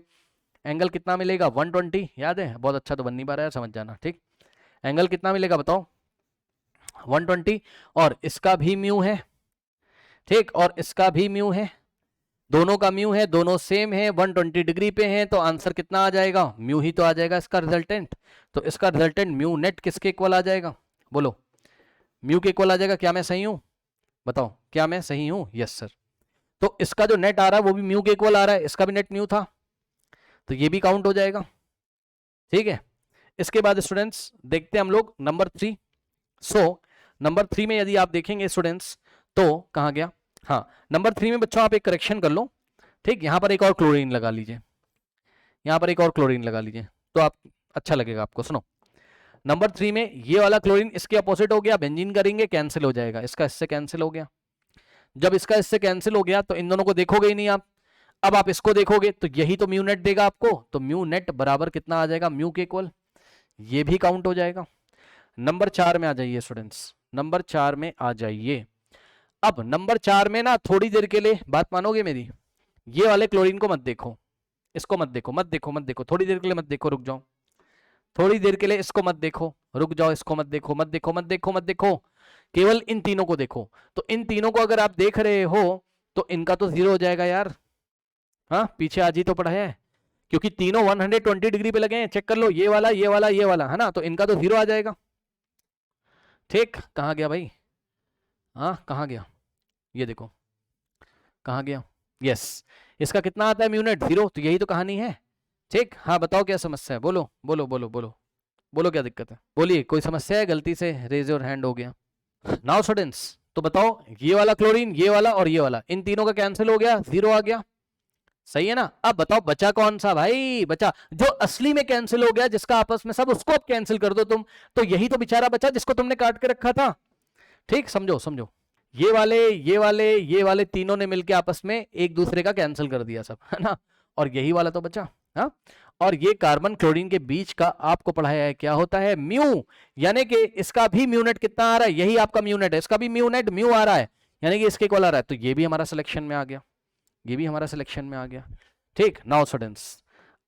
एंगल कितना मिलेगा 120, याद है, बहुत अच्छा तो बन नहीं पा रहा है, समझ जाना, ठीक। एंगल कितना मिलेगा बताओ 120, और इसका भी म्यू है, ठीक, और इसका भी म्यू है, दोनों का म्यू है, दोनों सेम है, 120 डिग्री पे हैं, तो आंसर कितना आ जाएगा, म्यू ही तो आ जाएगा इसका रिजल्टेंट। तो इसका रिजल्टेंट म्यू नेट किसके इक्वल आ जाएगा, बोलो म्यू के इक्वल आ जाएगा, क्या मैं सही हूं, बताओ क्या मैं सही हूं, यस सर। तो इसका जो नेट आ रहा है वो भी म्यू के इक्वल आ रहा है, इसका भी नेट म्यू था, तो ये भी काउंट हो जाएगा, ठीक है। इसके बाद स्टूडेंट्स देखते हैं हम लोग नंबर 3। सो नंबर 3 में यदि आप देखेंगे स्टूडेंट्स, तो कहां गया, हाँ नंबर 3 में बच्चों आप एक करेक्शन कर लो, ठीक, यहां पर एक और क्लोरीन लगा लीजिए, यहां पर एक और क्लोरीन लगा लीजिए, तो आप अच्छा लगेगा आपको। सुनो नंबर 3 में ये वाला क्लोरीन इसके अपोजिट हो गया, बेंजीन करेंगे कैंसिल हो जाएगा, इसका इससे कैंसिल हो गया, जब इसका इससे कैंसिल हो गया तो इन दोनों को देखोगे ही नहीं आप, अब आप इसको देखोगे तो यही तो म्यू नेट देगा आपको, तो म्यू नेट बराबर कितना आ जाएगा, म्यू के इक्वल, ये भी काउंट हो जाएगा। नंबर 4 में आ जाइए स्टूडेंट्स, नंबर 4 में आ जाइए। अब नंबर 4 में ना थोड़ी देर के लिए बात मानोगे मेरी, ये वाले क्लोरीन को मत देखो, इसको मत देखो, मत देखो, मत देखो, थोड़ी देर के लिए मत देखो, रुक जाओ, थोड़ी देर के लिए इसको मत देखो, रुक जाओ, इसको मत देखो, मत देखो, मत देखो, मत देखो, केवल इन तीनों को देखो। तो इन तीनों को अगर आप देख रहे हो तो इनका तो 0 हो जाएगा यार, हाँ पीछे आज ही तो पढ़ा है, क्योंकि तीनों 120 डिग्री पे लगे हैं, चेक कर लो, ये वाला ये वाला ये वाला है ना, तो इनका तो 0 आ जाएगा, ठीक। कहाँ गया भाई, हाँ कहाँ गया, ये देखो कहाँ गया, यस, इसका कितना आता है म्यू नेट 0, तो यही तो कहानी है, ठीक। हाँ बताओ क्या समस्या है, बोलो बोलो बोलो बोलो बोलो, क्या दिक्कत है, बोलिए, कोई समस्या है, गलती से रेज योर हैंड हो गया। नाउ स्टूडेंट्स तो बताओ, ये वाला क्लोरीन, ये वाला और ये वाला, इन तीनों का कैंसिल हो गया, 0 आ गया, सही है ना। अब बताओ बचा कौन सा भाई, बचा जो असली में कैंसिल हो गया, जिसका आपस में सब, उसको अब कैंसिल कर दो तुम, तो यही तो बेचारा बचा जिसको तुमने काट के रखा था, ठीक। समझो समझो, ये वाले ये वाले ये वाले तीनों ने मिलकर आपस में एक दूसरे का कैंसिल कर दिया सब, है ना, और यही वाला तो बचा, हाँ। और ये कार्बन क्लोरीन के बीच का आपको पढ़ाया है क्या होता है, म्यू, यानी कि इसका भी म्यू नेट कितना आ रहा है, यही आपका म्यू नेट है, इसका भी म्यू नेट म्यू आ रहा है, यानी कि इसके इक्वल आ रहा है, तो ये भी हमारा सिलेक्शन में आ गया, ये भी हमारा सिलेक्शन में आ गया, ठीक। नाउ स्टूडेंट्स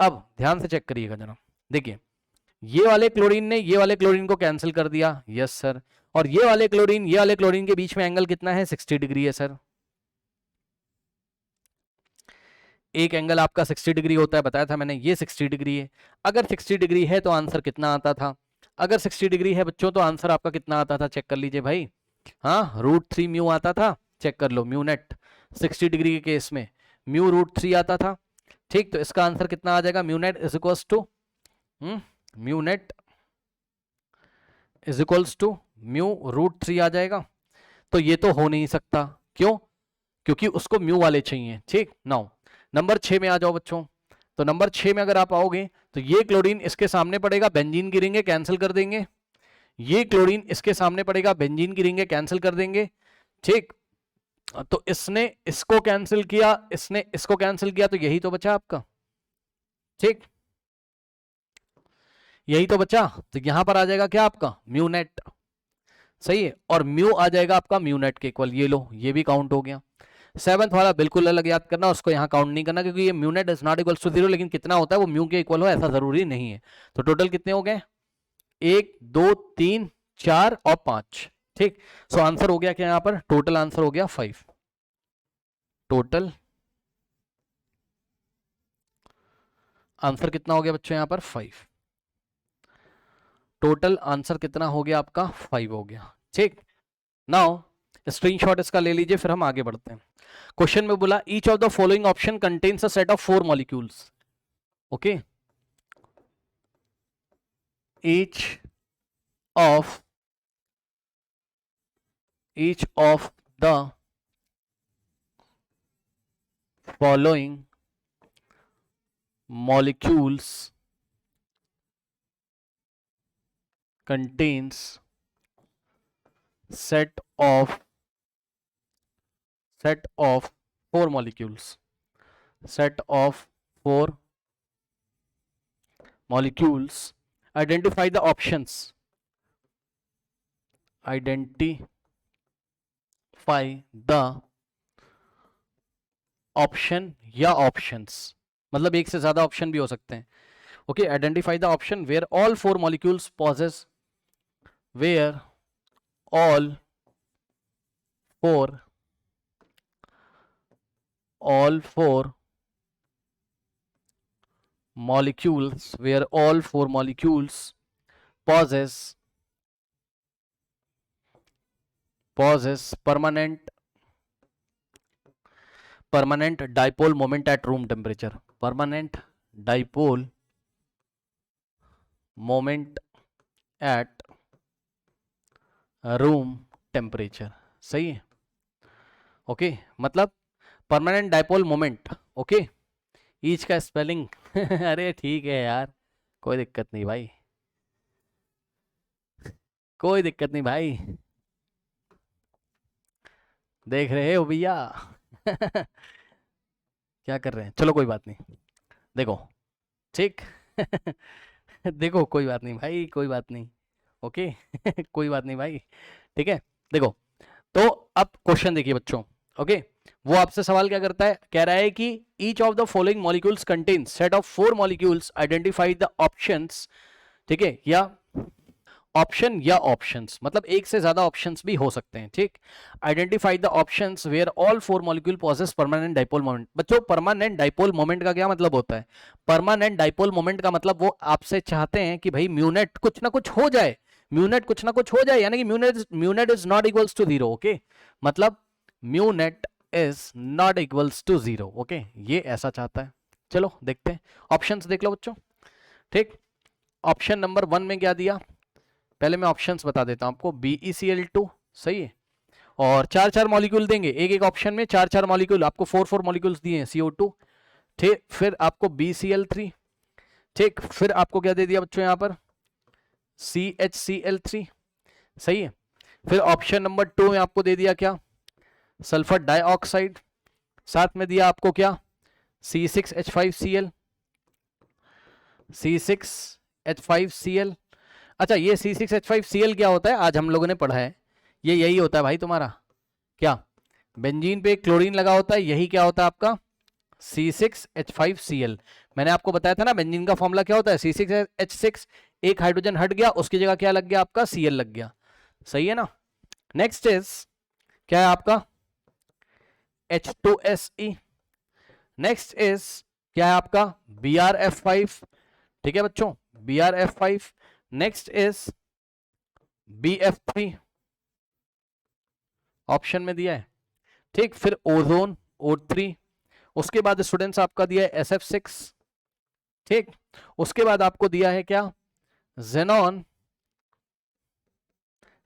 अब ध्यान से चेक करिएगा जरा, देखिए ये वाले क्लोरीन ने ये वाले क्लोरीन को कैंसिल कर दिया, यस सर, और ये वाले क्लोरीन के बीच में एंगल कितना है, 60 डिग्री है सर, एक एंगल आपका 60 डिग्री होता है, बताया था मैंने, ये 60 डिग्री है, अगर 60 डिग्री है तो आंसर कितना आता था, अगर 60 डिग्री है बच्चों तो आंसर आपका कितना आता था, चेक कर लीजिए भाई, हाँ √3 म्यू आता था, चेक कर लो, म्यू नेट 60 डिग्री के केस में म्यू √3 आता था, ठीक। तो इसका आंसर कितना आ जाएगा, mu net is equals to mu net is equals to mu √3 आ जाएगा, तो ये तो हो नहीं सकता, क्यों, क्योंकि उसको म्यू वाले चाहिए, ठीक। नाउ नंबर 6 में आ जाओ बच्चों, तो नंबर 6 में अगर आप आओगे तो ये क्लोरीन इसके सामने पड़ेगा, बेंजीन की रिंगे कैंसिल कर देंगे, ये क्लोरीन इसके सामने पड़ेगा, बेंजीन की रिंगे कैंसिल कर देंगे, ठीक। तो इसने इसको कैंसिल किया, इसने इसको कैंसिल किया, तो यही तो बचा आपका, ठीक। यही तो बचा, तो यहां पर आ जाएगा क्या आपका म्यू नेट, सही है, और म्यू आ जाएगा आपका म्यू नेट के इक्वल, ये लो ये भी काउंट हो गया। सेवंथ वाला बिल्कुल अलग याद करना, उसको यहाँ काउंट नहीं करना क्योंकि ये mu net is not equal to 0, लेकिन कितना होता है वो म्यू के इक्वल हो ऐसा जरूरी नहीं है। तो टोटल कितने हो गए, 1 2 3 4 और 5, ठीक। सो आंसर हो गया क्या यहाँ पर, टोटल आंसर हो गया 5, टोटल आंसर कितना हो गया बच्चों यहाँ पर 5, टोटल आंसर कितना हो गया आपका 5 हो गया, ठीक। नाउ स्क्रीनशॉट इसका ले लीजिए, फिर हम आगे बढ़ते हैं। क्वेश्चन में बोला each of the following option contains a set of 4 molecules, okay, each of the following molecules contains set of 4 molecules, set of 4 molecules. Identify the options, identify the option या options, मतलब एक से ज्यादा option भी हो सकते हैं, okay. Identify the option where all 4 molecules possess, where all 4 molecules, where all 4 molecules possess permanent dipole moment at room temperature, permanent dipole moment at room temperature, सही है, ओके। मतलब permanent dipole moment, okay. Each का spelling अरे ठीक है यार, कोई दिक्कत नहीं भाई, कोई दिक्कत नहीं भाई, देख रहे हो भैया क्या कर रहे हैं, चलो कोई बात नहीं, देखो ठीक देखो कोई बात नहीं भाई, कोई बात नहीं, ओके कोई बात नहीं भाई, ठीक है। देखो तो अब क्वेश्चन देखिए बच्चों, ओके। वो आपसे सवाल क्या करता है, कह रहा है कि each of the following molecules contains set of 4 molecules, identify the options, ठीक है, या ऑप्शन या ऑप्शंस, मतलब एक से ज्यादा ऑप्शंस भी हो सकते हैं, ठीक। Identify the options where all 4 molecule possess permanent dipole moment. बच्चों परमानेंट डाइपोल मोमेंट का क्या मतलब होता है, परमानेंट डाइपोल मोमेंट का मतलब वो आपसे चाहते हैं कि भाई म्यूनेट कुछ ना कुछ हो जाए, म्यूनेट कुछ ना कुछ हो जाए, यानी कि mu net is not equals to 0, okay. मतलब mu net is not equals to 0, okay, ये ऐसा चाहता है। चलो देखते हैं, ऑप्शंस देख लो बच्चों, ठीक। ऑप्शन नंबर 1 में क्या दिया, पहले मैं ऑप्शंस बता देता हूं आपको, BeCl2, सही है, और 4 मॉलिक्यूल देंगे, एक एक ऑप्शन में 4 मॉलिक्यूल, आपको 4 मॉलिक्यूल्स दिए हैं, CO2, ठीक। फिर आपको BeCl3, ठीक। फिर आपको क्या दे दिया बच्चों यहां पर, CHCl3, सही है। फिर ऑप्शन नंबर 2 में आपको दे दिया क्या, सल्फर डाइऑक्साइड, साथ में दिया आपको क्या, C6H5Cl, C6H5Cl। अच्छा ये C6H5Cl क्या होता है, आज हम लोगों ने पढ़ा है, ये यही होता है भाई तुम्हारा क्या, बेंजीन पे क्लोरीन लगा होता है, यही क्या होता है आपका C6H5Cl। मैंने आपको बताया था ना बेंजीन का फॉर्मूला क्या होता है, C6H6, एक हाइड्रोजन हट गया, उसकी जगह क्या लग गया आपका Cl लग गया, सही है ना। नेक्स्ट इज क्या है आपका H2SE, नेक्स्ट इज क्या है आपका BrF5, ठीक है बच्चों, BrF5। Next is BF3, option में दिया है, ठीक। फिर ओजोन O3, उसके बाद स्टूडेंट्स आपका दिया है SF6, ठीक। उसके बाद आपको दिया है क्या, जेनॉन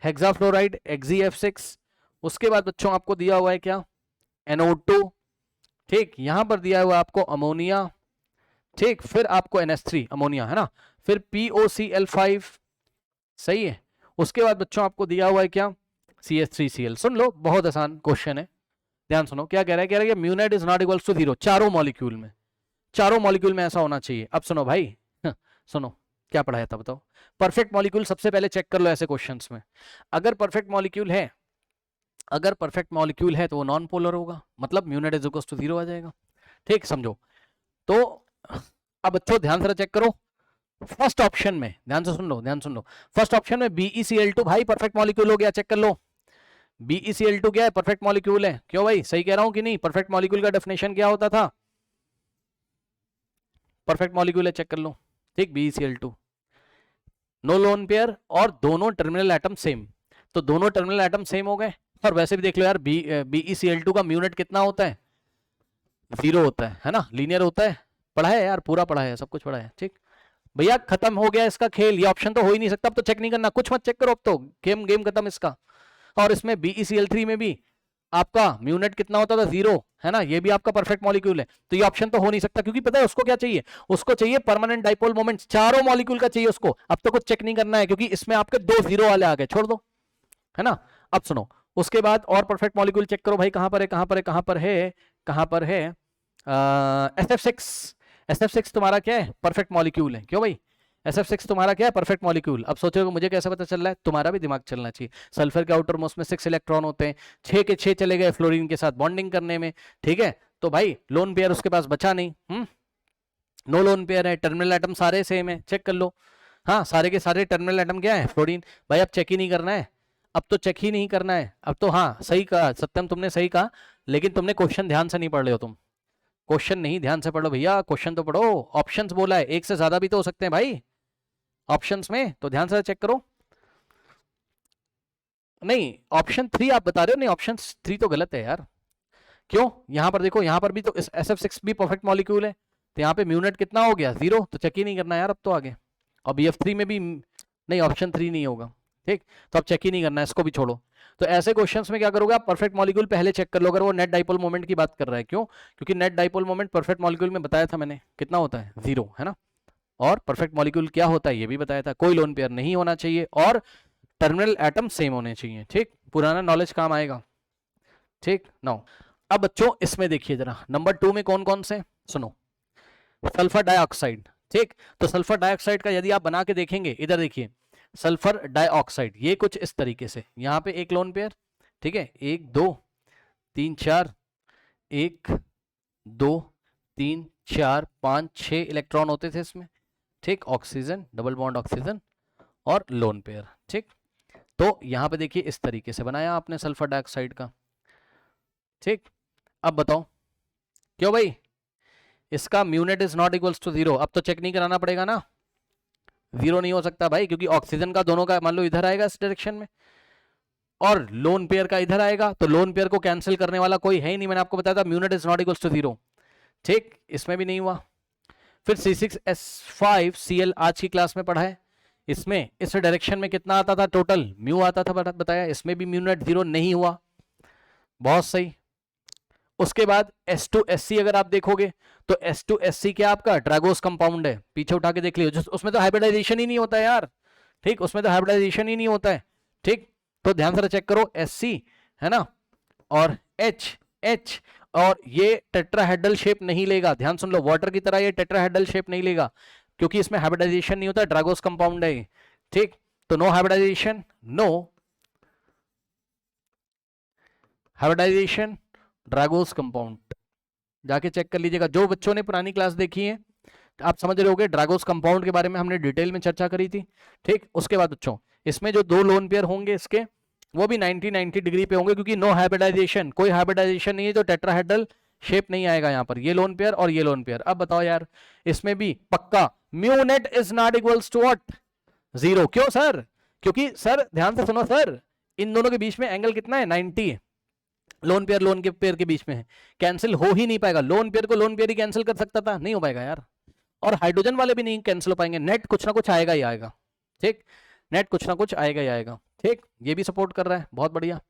हेक्साफ्लोराइड XeF6। उसके बाद बच्चों आपको दिया हुआ है क्या, NO2, ठीक। यहां पर दिया हुआ आपको अमोनिया, ठीक। फिर आपको NH3 अमोनिया है ना, फिर POCl5, सही है। उसके बाद बच्चों आपको दिया हुआ है क्या, CH3Cl। सुन लो बहुत आसान क्वेश्चन है, ध्यान सुनो क्या कह रहा है, कह रहा है म्यूनेट इज नॉट इक्वल्स टू 0, चारों मॉलिक्यूल में ऐसा होना चाहिए। अब सुनो भाई सुनो, क्या पढ़ाया था बताओ? परफेक्ट मॉलिक्यूल सबसे पहले चेक कर लो ऐसे क्वेश्चंस में। अगर परफेक्ट मॉलिक्यूल है, अगर परफेक्ट मॉलिक्यूल है तो वो नॉन पोलर होगा, मतलब mu net is equal to 0 आ जाएगा। ठीक, समझो। तो अब बच्चों ध्यान से चेक करो, फर्स्ट ऑप्शन में ध्यान से सुन लो, ध्यान सुन लो। फर्स्ट ऑप्शन में BeCl2 भाई परफेक्ट मॉलिक्यूल हो गया, चेक कर लो। BeCl2 क्या है? परफेक्ट मॉलिक्यूल है। क्यों भाई, सही कह रहा हूं कि नहीं? परफेक्ट मॉलिक्यूल का डेफिनेशन क्या होता था? परफेक्ट मॉलिक्यूल है, चेक कर लो। ठीक, BeCl2 नो लोन पेयर और दोनों टर्मिनल एटम सेम, तो दोनों टर्मिनल एटम सेम हो गए। और वैसे भी देख लो यार, BeCl2 का म्यू नेट कितना होता है? 0 होता है ना, लीनियर होता है। पढ़ा है यार, पूरा पढ़ा है, सब कुछ पढ़ा है। ठीक भैया, खत्म हो गया इसका खेल, ये ऑप्शन तो हो ही नहीं सकता। अब तो चेक नहीं करना, कुछ मत चेक करो, अब तो गेम गेम खत्म इसका। और इसमें BeCl3 में भी आपका म्यू नेट कितना होता था? 0, है ना, ये भी आपका परफेक्ट मॉलिक्यूल है। तो ये ऑप्शन तो हो नहीं सकता, क्योंकि पता है उसको क्या चाहिए? उसको चाहिए परमानेंट डाइपोल मोमेंट, चारों मॉलिक्यूल का चाहिए उसको। अब तो कुछ चेक नहीं करना है, क्योंकि इसमें आपके 2 0 वाले आ गए, छोड़ दो, है ना। अब सुनो, उसके बाद और परफेक्ट मॉलिक्यूल चेक करो भाई, कहां पर है, कहां पर है, कहां पर है, कहां पर है? SF6। SF6 तुम्हारा क्या है? परफेक्ट मॉलिक्यूल है। क्यों भाई? SF6 तुम्हारा क्या है? Perfect molecule. अब सोचोगे मुझे कैसे पता चल रहा है? तुम्हारा भी दिमाग चलना चाहिए। सल्फर के आउटर मोस्ट में 6 इलेक्ट्रॉन होते हैं, 6 के 6 चले गए फ्लोरीन के साथ बॉन्डिंग करने में। ठीक है, तो भाई लोन पेयर उसके पास बचा नहीं। नो लोन पेयर है, टर्मिनल एटम सारे सेम है, चेक कर लो। हाँ, सारे के सारे टर्मिनल एटम क्या है? फ्लोरीन। भाई अब चेक ही नहीं करना है, अब तो चेक ही नहीं करना है। अब तो हाँ, सही कहा सत्यम, तुमने सही कहा, लेकिन तुमने क्वेश्चन ध्यान से नहीं पढ़ रहे हो। तुम क्वेश्चन नहीं ध्यान से पढ़ो भैया, क्वेश्चन तो पढ़ो। ऑप्शंस बोला है, एक से ज्यादा भी तो हो सकते हैं भाई ऑप्शंस में, तो ध्यान से चेक करो। नहीं, ऑप्शन 3 आप बता रहे हो, नहीं ऑप्शन 3 तो गलत है यार। क्यों? यहां पर देखो, यहां पर भी तो SF6 भी परफेक्ट मॉलिक्यूल है, तो यहाँ पे म्यू नेट कितना हो गया? 0, तो चेक ही नहीं करना यार अब तो आगे। और BF3 में भी नहीं, ऑप्शन 3 नहीं होगा। ठीक, तो अब चेक ही नहीं करना है, इसको भी छोड़ो। तो ऐसे क्वेश्चंस में क्या करोगे आप? परफेक्ट मॉलिक्यूल पहले चेक कर लो, अगर वो नेट डाइपोल मोमेंट की बात कर रहा है। क्यों? क्योंकि net dipole moment perfect molecule में बताया था मैंने, कितना होता है? 0, है ना। और परफेक्ट मॉलिक्यूल क्या होता है ये भी बताया था, कोई लोन पेयर नहीं होना चाहिए और टर्मिनल एटम सेम होने चाहिए। ठीक, पुराना नॉलेज काम आएगा। ठीक, नाउ अब बच्चों इसमें देखिए जरा, नंबर 2 में कौन कौन से, सुनो। Sulphur dioxide. ठीक, तो सल्फर डाइऑक्साइड का यदि आप बना के देखेंगे, इधर देखिए, सल्फर डाइऑक्साइड ये कुछ इस तरीके से, यहाँ पे एक लोन पेयर, ठीक है, 1 2 3 4, 1 2 3 4 5 6 इलेक्ट्रॉन होते थे इसमें। ठीक, ऑक्सीजन, डबल बॉन्ड ऑक्सीजन और लोन पेयर। ठीक, तो यहाँ पे देखिए इस तरीके से बनाया आपने सल्फर डाइऑक्साइड का। ठीक, अब बताओ क्यों भाई? इसका mu net is not equals to 0, अब तो चेक नहीं कराना पड़ेगा ना, 0 नहीं हो सकता भाई, क्योंकि ऑक्सीजन का दोनों का मान लो इधर आएगा इस डायरेक्शन में, और लोन पेयर का इधर आएगा, तो लोन पेयर को कैंसिल करने वाला कोई है ही नहीं। मैंने आपको बताया था mu net is not equals to 0। ठीक, इसमें भी नहीं हुआ। फिर C6H5Cl आज की क्लास में पढ़ा है, इसमें इस डायरेक्शन में कितना आता था टोटल? म्यू आता था, बताया, इसमें भी म्यू नेट 0 नहीं हुआ। बहुत सही। उसके बाद H2SC अगर आप देखोगे तो H2SC क्या आपका ड्रैगोस कंपाउंड है, पीछे उठा के देख लियो, उसमें तो हाइब्रिडाइजेशन ही नहीं होता है यार। ठीक, उसमें तो हाइब्रिडाइजेशन ही नहीं होता है। ठीक, तो ध्यान से चेक करो, SC है ना, और H और ये टेट्राहेड्रल शेप नहीं लेगा, ध्यान सुन लो, वाटर की तरह ये टेट्राहेड्रल शेप नहीं लेगा, क्योंकि इसमें हाइब्रिडाइजेशन नहीं होता, ड्रैगोस कंपाउंड है। ठीक, तो no hybridisation, no hybridisation, ड्रैगोस compound. जाके चेक कर लीजिएगा, जो बच्चों ने पुरानी क्लास देखी है आप समझ रहे होगे, ड्रैगोस कंपाउंड के बारे में हमने डिटेल में चर्चा करी थी। ठीक, उसके बाद बच्चों इसमें जो 2 लोन पेयर होंगे इसके, वो भी 90 डिग्री पे होंगे, क्योंकि नो हाइब्रिडाइजेशन, कोई हाइब्रिडाइजेशन नहीं है, तो टेट्राहेड्रल शेप नहीं आएगा यहाँ पर, ये लोन पेयर और ये लोन पेयर। अब बताओ यार, इसमें भी पक्का mu net is not equals to what? 0। क्यों सर? क्योंकि सर ध्यान से सुनो सर, इन दोनों के बीच में एंगल कितना है? 90 है। लोन पेयर लोन के पेयर के बीच में है, कैंसिल हो ही नहीं पाएगा। लोन पेयर को लोन पेयर ही कैंसिल कर सकता था, नहीं हो पाएगा यार। और हाइड्रोजन वाले भी नहीं कैंसिल हो पाएंगे, नेट कुछ ना कुछ आएगा ही आएगा। ठीक, नेट कुछ ना कुछ आएगा ही आएगा। ठीक, ये भी सपोर्ट कर रहा है, बहुत बढ़िया।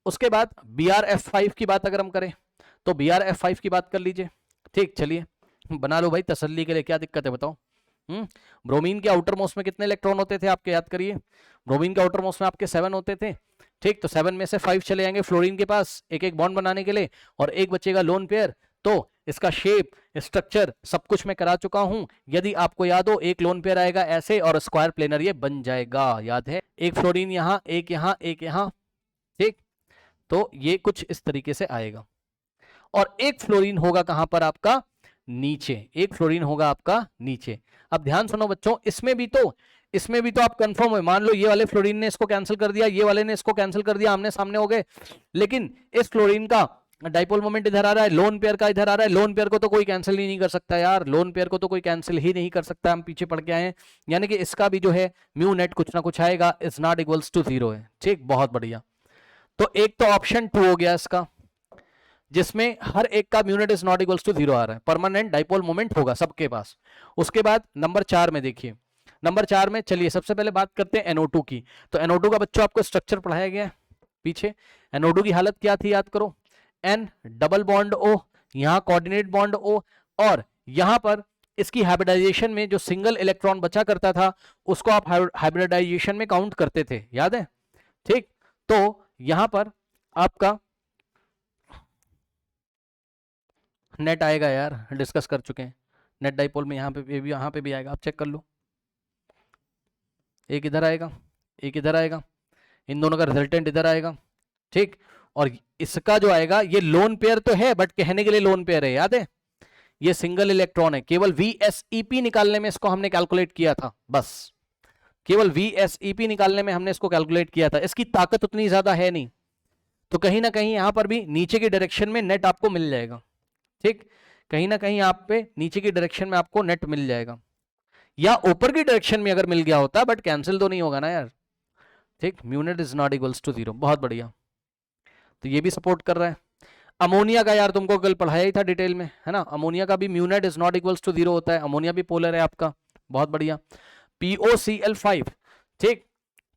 उसके बाद BrF5 की बात अगर हम करें तो BrF5 की बात कर लीजिए। ठीक, चलिए बना लो भाई, तसल्ली के लिए, क्या दिक्कत है बताओ। ब्रोमीन के आउटर मोस्ट में कितने इलेक्ट्रॉन होते थे आपके, याद करिए। ब्रोमीन के आउटर मोस्ट में आपके 7 होते थे। ठीक, तो 7 में से 5 चले जाएंगे फ्लोरीन के पास एक एक बॉन्ड बनाने के लिए, और एक बचेगा लोन पेयर। तो इसका शेप, स्ट्रक्चर सब कुछ मैं करा चुका हूं। यदि आपको याद हो, एक लोन पेयर आएगा ऐसे और स्क्वायर प्लेनर ये बन जाएगा, याद है? एक फ्लोरीन यहां, एक यहां, एक यहां, ठीक। तो ये कुछ इस तरीके से आएगा और एक फ्लोरीन होगा कहां पर आपका? नीचे। एक फ्लोरीन होगा आपका नीचे। अब ध्यान सुनो बच्चों, इसमें भी तो आप कंफर्म हो, मान लो ये वाले फ्लोरीन ने इसको कैंसिल कर दिया, ये वाले ने इसको कैंसिल कर दिया, आमने सामने हो गए, लेकिन इस फ्लोरीन का डाइपोल मोमेंट इधर आ रहा है, लोन पेयर का इधर आ रहा है। लोन पेयर को तो कोई कैंसिल ही नहीं कर सकता यार, लोन पेयर को तो कोई कैंसिल ही नहीं कर सकता, हम पीछे पड़ के आए हैं। यानी कि इसका भी जो है म्यू नेट कुछ ना कुछ आएगा, इज नॉट इक्वल्स टू 0 है, ठीक। बहुत बढ़िया। तो एक तो ऑप्शन 2 हो गया इसका, जिसमें हर एक का mu net is not equals to 0 आ रहा है, परमानेंट डाइपोल मोमेंट होगा सबके पास। उसके बाद नंबर 4 में देखिए, नंबर 4 में चलिए सबसे पहले बात करते हैं NO2 की। तो NO2 का बच्चों आपको स्ट्रक्चर पढ़ाया गया है पीछे। NO2 की हालत क्या थी याद करो, N डबल बॉन्ड O, यहां कोऑर्डिनेट बॉन्ड O, और यहां पर इसकी हाइब्रिडाइजेशन में जो सिंगल इलेक्ट्रॉन बचा करता था उसको आप हाइब्रिडाइजेशन में काउंट करते थे, याद है? ठीक। तो यहां पर आपका नेट आएगा यार, डिस्कस कर चुके हैं नेट डाइपोल में, यहां पे भी आएगा, आप चेक कर लो। एक इधर आएगा, एक इधर आएगा, इन दोनों का रिजल्टेंट इधर आएगा, ठीक। और इसका जो आएगा ये लोन पेयर तो है, बट कहने के लिए लोन पेयर है, याद है? ये सिंगल इलेक्ट्रॉन है, केवल VSEP निकालने में इसको हमने कैलकुलेट किया था, बस केवल VSEP निकालने में हमने इसको कैलकुलेट किया था। इसकी ताकत उतनी ज्यादा है नहीं, तो कहीं ना कहीं यहां पर भी नीचे की डायरेक्शन में नेट आपको मिल जाएगा, ठीक। कहीं ना कहीं आप पे नीचे की डायरेक्शन में आपको नेट मिल जाएगा, या ऊपर की डायरेक्शन में अगर मिल गया होता, बट कैंसिल तो नहीं होगा ना यार, ठीक। Mu net is not equals to 0, बहुत बढ़िया। तो ये भी सपोर्ट कर रहा है। अमोनिया का यार तुमको कल पढ़ाया ही था डिटेल में, है ना? अमोनिया का भी mu net is not equals to 0 होता है, अमोनिया भी पोलर है आपका, बहुत बढ़िया। POCl5, ठीक।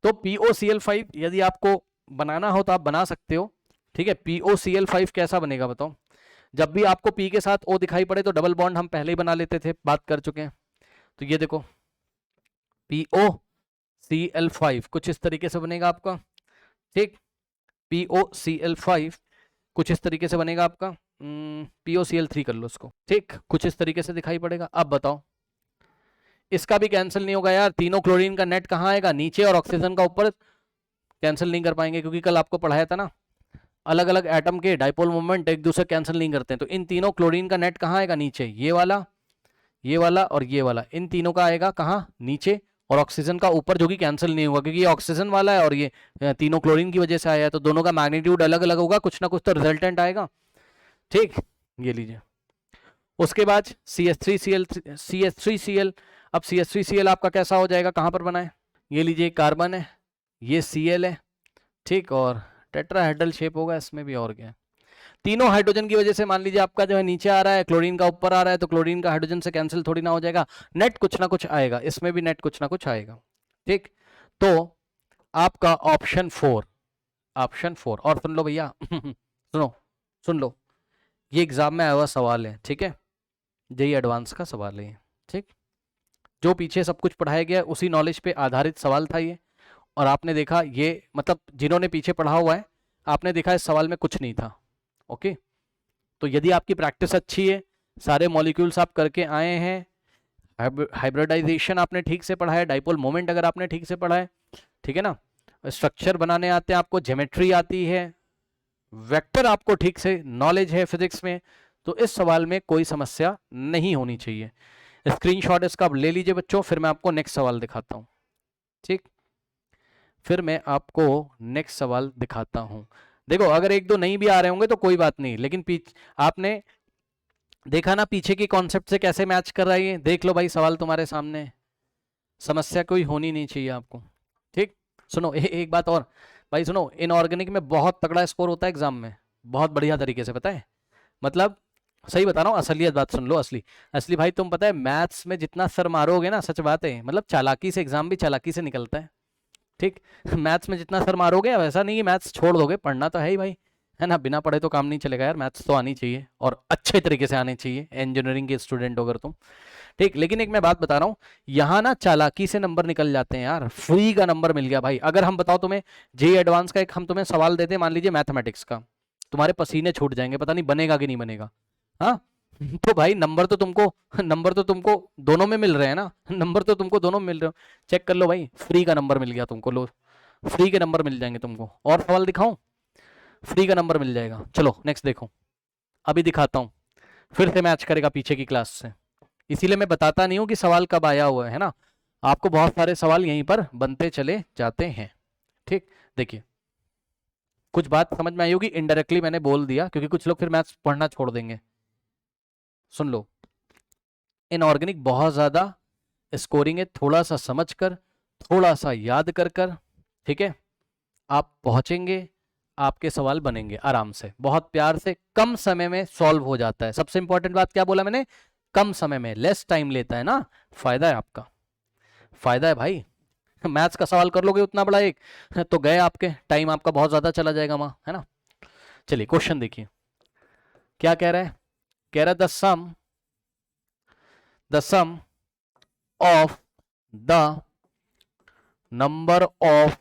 तो POCl5 यदि आपको बनाना हो तो आप बना सकते हो, ठीक है। POCl5 कैसा बनेगा बताओ? जब भी आपको P के साथ O दिखाई पड़े तो डबल बॉन्ड हम पहले ही बना लेते थे, बात कर चुके हैं। तो ये देखो POCl5 कुछ इस तरीके से बनेगा आपका, ठीक। POCl5 कुछ इस तरीके से बनेगा आपका, POCl3 कर लो उसको, ठीक। कुछ इस तरीके से दिखाई पड़ेगा। अब बताओ, इसका भी कैंसिल नहीं होगा यार, तीनों क्लोरीन का नेट कहाँ आएगा? नीचे, और ऑक्सीजन का ऊपर। कैंसिल नहीं कर पाएंगे क्योंकि कल आपको पढ़ाया था ना, अलग अलग एटम के डाइपोल मोमेंट एक दूसरे कैंसिल नहीं करते हैं। तो इन तीनों क्लोरीन का नेट कहाँ आएगा? नीचे। ये वाला, ये वाला और ये वाला, इन तीनों का आएगा कहाँ? नीचे। और ऑक्सीजन का ऊपर, जो कि कैंसिल नहीं होगा क्योंकि ये ऑक्सीजन वाला है और ये तीनों क्लोरीन की वजह से आया है, तो दोनों का मैग्नीट्यूड अलग अलग होगा, कुछ ना कुछ तो रिजल्टेंट आएगा, ठीक। ये लीजिए। उसके बाद CH3Cl। अब CH3Cl आपका कैसा हो जाएगा, कहां पर बना है? ये लीजिए, कार्बन है, ये Cl है, ठीक। और टेट्राहेड्रल शेप होगा इसमें भी, और क्या है? तीनों हाइड्रोजन की वजह से मान लीजिए आपका जो है नीचे आ रहा है, क्लोरीन का ऊपर आ रहा है, तो क्लोरीन का हाइड्रोजन से कैंसिल थोड़ी ना हो जाएगा, नेट कुछ ना कुछ आएगा, इसमें भी नेट कुछ ना कुछ आएगा, ठीक। तो आपका ऑप्शन 4, ऑप्शन 4। और सुन लो भैया सुन लो, ये एग्जाम में आया हुआ सवाल है, ठीक है, जेईई एडवांस का सवाल है, ठीक। जो पीछे सब कुछ पढ़ाया गया उसी नॉलेज पे आधारित सवाल था ये, और आपने देखा ये, मतलब जिन्होंने पीछे पढ़ा हुआ है आपने देखा इस सवाल में कुछ नहीं था, ओके। तो यदि आपकी प्रैक्टिस अच्छी है, सारे मॉलिक्यूल्स आप करके आए हैं, हाइब्रिडाइजेशन आपने ठीक से पढ़ा है, डाइपोल मोमेंट अगर आपने ठीक से पढ़ा है, ठीक है ना, स्ट्रक्चर बनाने आते हैं आपको, ज्योमेट्री आती है, वेक्टर आपको ठीक से नॉलेज है फिजिक्स में, तो इस सवाल में कोई समस्या नहीं होनी चाहिए। स्क्रीनशॉट इसका ले लीजिए बच्चों, फिर मैं आपको नेक्स्ट सवाल दिखाता हूं, ठीक। फिर मैं आपको नेक्स्ट सवाल दिखाता हूं। देखो अगर एक दो नहीं भी आ रहे होंगे तो कोई बात नहीं, लेकिन आपने देखा ना पीछे की कॉन्सेप्ट से कैसे मैच कर रहा है ये, देख लो भाई, सवाल तुम्हारे सामने, समस्या कोई होनी नहीं चाहिए आपको, ठीक। सुनो एक बात और भाई, सुनो, इनऑर्गेनिक में बहुत तगड़ा स्कोर होता है एग्जाम में, बहुत बढ़िया तरीके से, पता है, मतलब सही बता रहा हूँ, असलियत बात सुन लो, असली भाई, तुम पता है मैथ्स में जितना सर मारोगे ना, सच बात है, मतलब चालाकी से, एग्जाम भी चालाकी से निकलता है, ठीक। मैथ्स में जितना सर मारोगे, वैसा नहीं मैथ्स छोड़ दोगे, पढ़ना तो है ही भाई, है ना, बिना पढ़े तो काम नहीं चलेगा यार, मैथ्स तो आनी चाहिए और अच्छे तरीके से आनी चाहिए, इंजीनियरिंग के स्टूडेंट अगर तुम, ठीक। लेकिन एक मैं बात बता रहा हूँ, यहाँ ना चालाकी से नंबर निकल जाते हैं यार, फ्री का नंबर मिल गया भाई। अगर हम बताओ तुम्हें जेईई एडवांस का एक हम तुम्हें सवाल देते हैं, मान लीजिए मैथमेटिक्स का, तुम्हारे पसीने छूट जाएंगे, पता नहीं बनेगा कि नहीं बनेगा, हाँ तो भाई नंबर तो तुमको दोनों में मिल रहे हैं ना, नंबर तो तुमको दोनों में मिल रहे हो। चेक कर लो भाई, फ्री का नंबर मिल गया तुमको, लो फ्री के नंबर मिल जाएंगे तुमको। और सवाल दिखाऊं? फ्री का नंबर मिल जाएगा। चलो नेक्स्ट देखो, अभी दिखाता हूँ, फिर से मैच करेगा पीछे की क्लास से। इसीलिए मैं बताता नहीं हूँ कि सवाल कब आया हुआ है ना, आपको बहुत सारे सवाल यहीं पर बनते चले जाते हैं। ठीक, देखिए कुछ बात समझ में आई होगी, इनडायरेक्टली मैंने बोल दिया क्योंकि कुछ लोग फिर मैथ्स पढ़ना छोड़ देंगे। सुन लो, इनऑर्गेनिक बहुत ज्यादा स्कोरिंग है, थोड़ा सा समझ कर, थोड़ा सा याद कर कर, ठीक है, आप पहुंचेंगे, आपके सवाल बनेंगे आराम से, बहुत प्यार से, कम समय में सॉल्व हो जाता है। सबसे इंपॉर्टेंट बात क्या बोला मैंने? कम समय में, लेस टाइम लेता है ना, फायदा है आपका, फायदा है भाई। मैथ्स का सवाल कर लोगे उतना बड़ा एक, तो गए आपके, टाइम आपका बहुत ज्यादा चला जाएगा वहां, है ना। चलिए क्वेश्चन देखिए क्या कह रहा है। कह रहा है the sum of the number of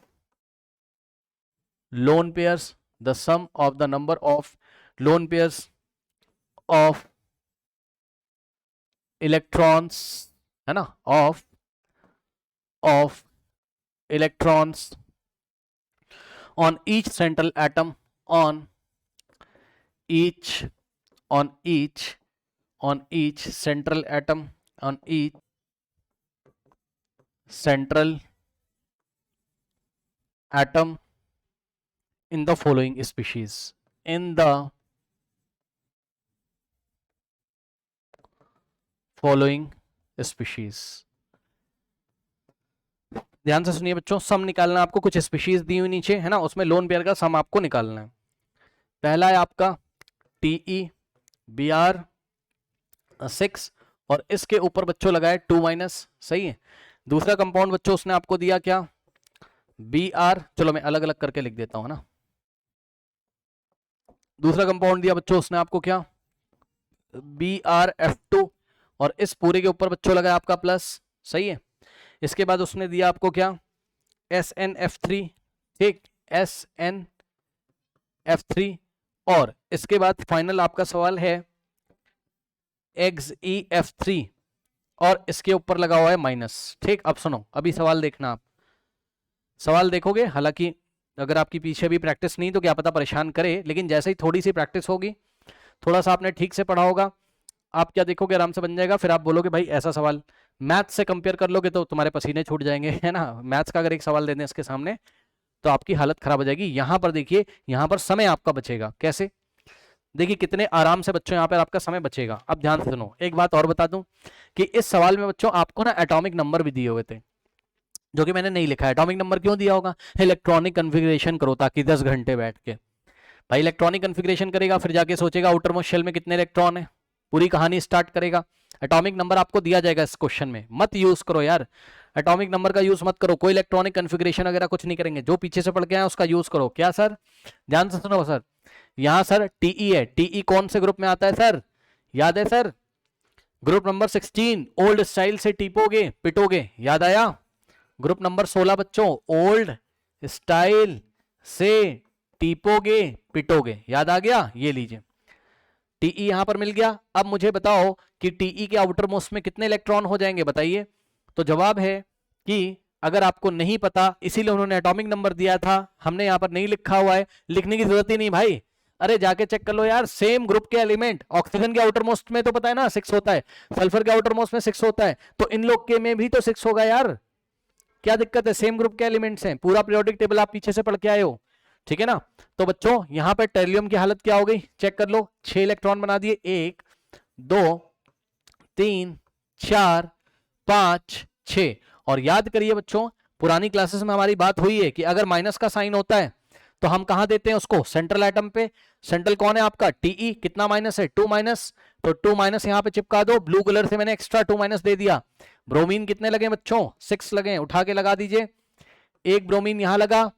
lone pairs, the sum of the number of lone pairs of electrons, है ना, of electrons on each central atom, on each central atom, on each central atom in the following species, in the following species। ध्यान से सुनिए बच्चों, सम निकालना है आपको, कुछ स्पीशीज दी हुई नीचे है ना, उसमें लोन पेयर का सम आपको निकालना है। पहला है आपका टीई Br6 और इसके ऊपर बच्चों लगाए 2 सही है। दूसरा कंपाउंड बच्चों उसने आपको दिया क्या? Br, चलो मैं अलग अलग करके लिख देता हूं ना। दूसरा कंपाउंड दिया बच्चों उसने आपको क्या? Brf2 और इस पूरे के ऊपर बच्चों लगाया आपका प्लस, सही है। इसके बाद उसने दिया आपको क्या? SnF3, ठीक, SnF3 और इसके बाद फाइनल आपका सवाल है XeF3 और इसके ऊपर लगा हुआ है माइनस। ठीक, अब सुनो, अभी सवाल देखना, आप सवाल देखोगे, हालांकि अगर आपकी पीछे भी प्रैक्टिस नहीं तो क्या पता परेशान करे, लेकिन जैसे ही थोड़ी सी प्रैक्टिस होगी, थोड़ा सा आपने ठीक से पढ़ा होगा, आप क्या देखोगे आराम से बन जाएगा। फिर आप बोलोगे भाई ऐसा सवाल मैथ्स से कंपेयर कर लोगे तो तुम्हारे पसीने छूट जाएंगे, है ना। मैथ्स का अगर एक सवाल दे दें इसके सामने तो आपकी हालत खराब हो जाएगी। यहां पर देखिए, यहां पर समय आपका बचेगा, कैसे? देखिए कितने आराम से बच्चों यहां पर आपका समय बचेगा। अब ध्यान से सुनो, एक बात और बता दूं कि इस सवाल में बच्चों आपको ना एटॉमिक नंबर भी दिए हुए थे, जो कि मैंने नहीं लिखा है। एटॉमिक नंबर क्यों दिया होगा? इलेक्ट्रॉनिक कन्फिग्रेशन करो ताकि 10 घंटे बैठ के, भाई इलेक्ट्रॉनिक कन्फिग्रेशन करेगा, फिर जाके सोचेगा आउटर मोस्ट शेल में कितने इलेक्ट्रॉन है, पूरी कहानी स्टार्ट करेगा। एटॉमिक नंबर आपको दिया जाएगा इस क्वेश्चन में, मत यूज करो यार, एटॉमिक नंबर का यूज मत करो, कोई इलेक्ट्रॉनिक कन्फिग्रेशन वगैरह कुछ नहीं करेंगे, जो पीछे से पढ़ के आए उसका यूज करो। क्या सर? ध्यान से सुनो सर, यहां सर टीई है, टीई कौन से ग्रुप में आता है सर? याद है sir? Group number 16, old style से टीपोगे पिटोगे, याद आया? ग्रुप नंबर 16 बच्चों, ओल्ड स्टाइल से टीपोगे पिटोगे, याद आ गया? ये लीजिए टीई यहां पर मिल गया। अब मुझे बताओ कि टीई के आउटर मोस्ट में कितने इलेक्ट्रॉन हो जाएंगे, बताइए। तो जवाब है कि अगर आपको नहीं पता, इसीलिए उन्होंने एटॉमिक नंबर दिया था, हमने यहां पर नहीं लिखा हुआ है, लिखने की जरूरत ही नहीं भाई। अरे जाके चेक कर लो यार, सेम ग्रुप के एलिमेंट, ऑक्सीजन के आउटर मोस्ट में तो पता है ना 6 होता है, सल्फर के आउटर मोस्ट में 6 होता है, तो इन लोग के में भी तो 6 होगा यार, क्या दिक्कत है? सेम ग्रुप के एलिमेंट्स हैं, पूरा पीरियोडिक टेबल आप पीछे से पढ़ के आए हो, ठीक है ना। तो बच्चों यहां पर टेरिलियम की हालत क्या हो गई, चेक कर लो, 6 इलेक्ट्रॉन बना दिए, 1 2 3 4 5 6। और याद करिए बच्चों, पुरानी क्लासेस में हमारी बात हुई है कि अगर माइनस का साइन होता है तो हम कहां देते हैं उसको? सेंट्रल एटम पे। सेंट्रल कौन है आपका? टीई। कितना माइनस है? 2 तो 2 यहां पे चिपका दो, ब्लू कलर से मैंने एक्स्ट्रा 2 दे दिया। ब्रोमीन कितने लगे बच्चों? 6 लगे, उठा के लगा दीजिए। एक ब्रोमीन यहां लगा,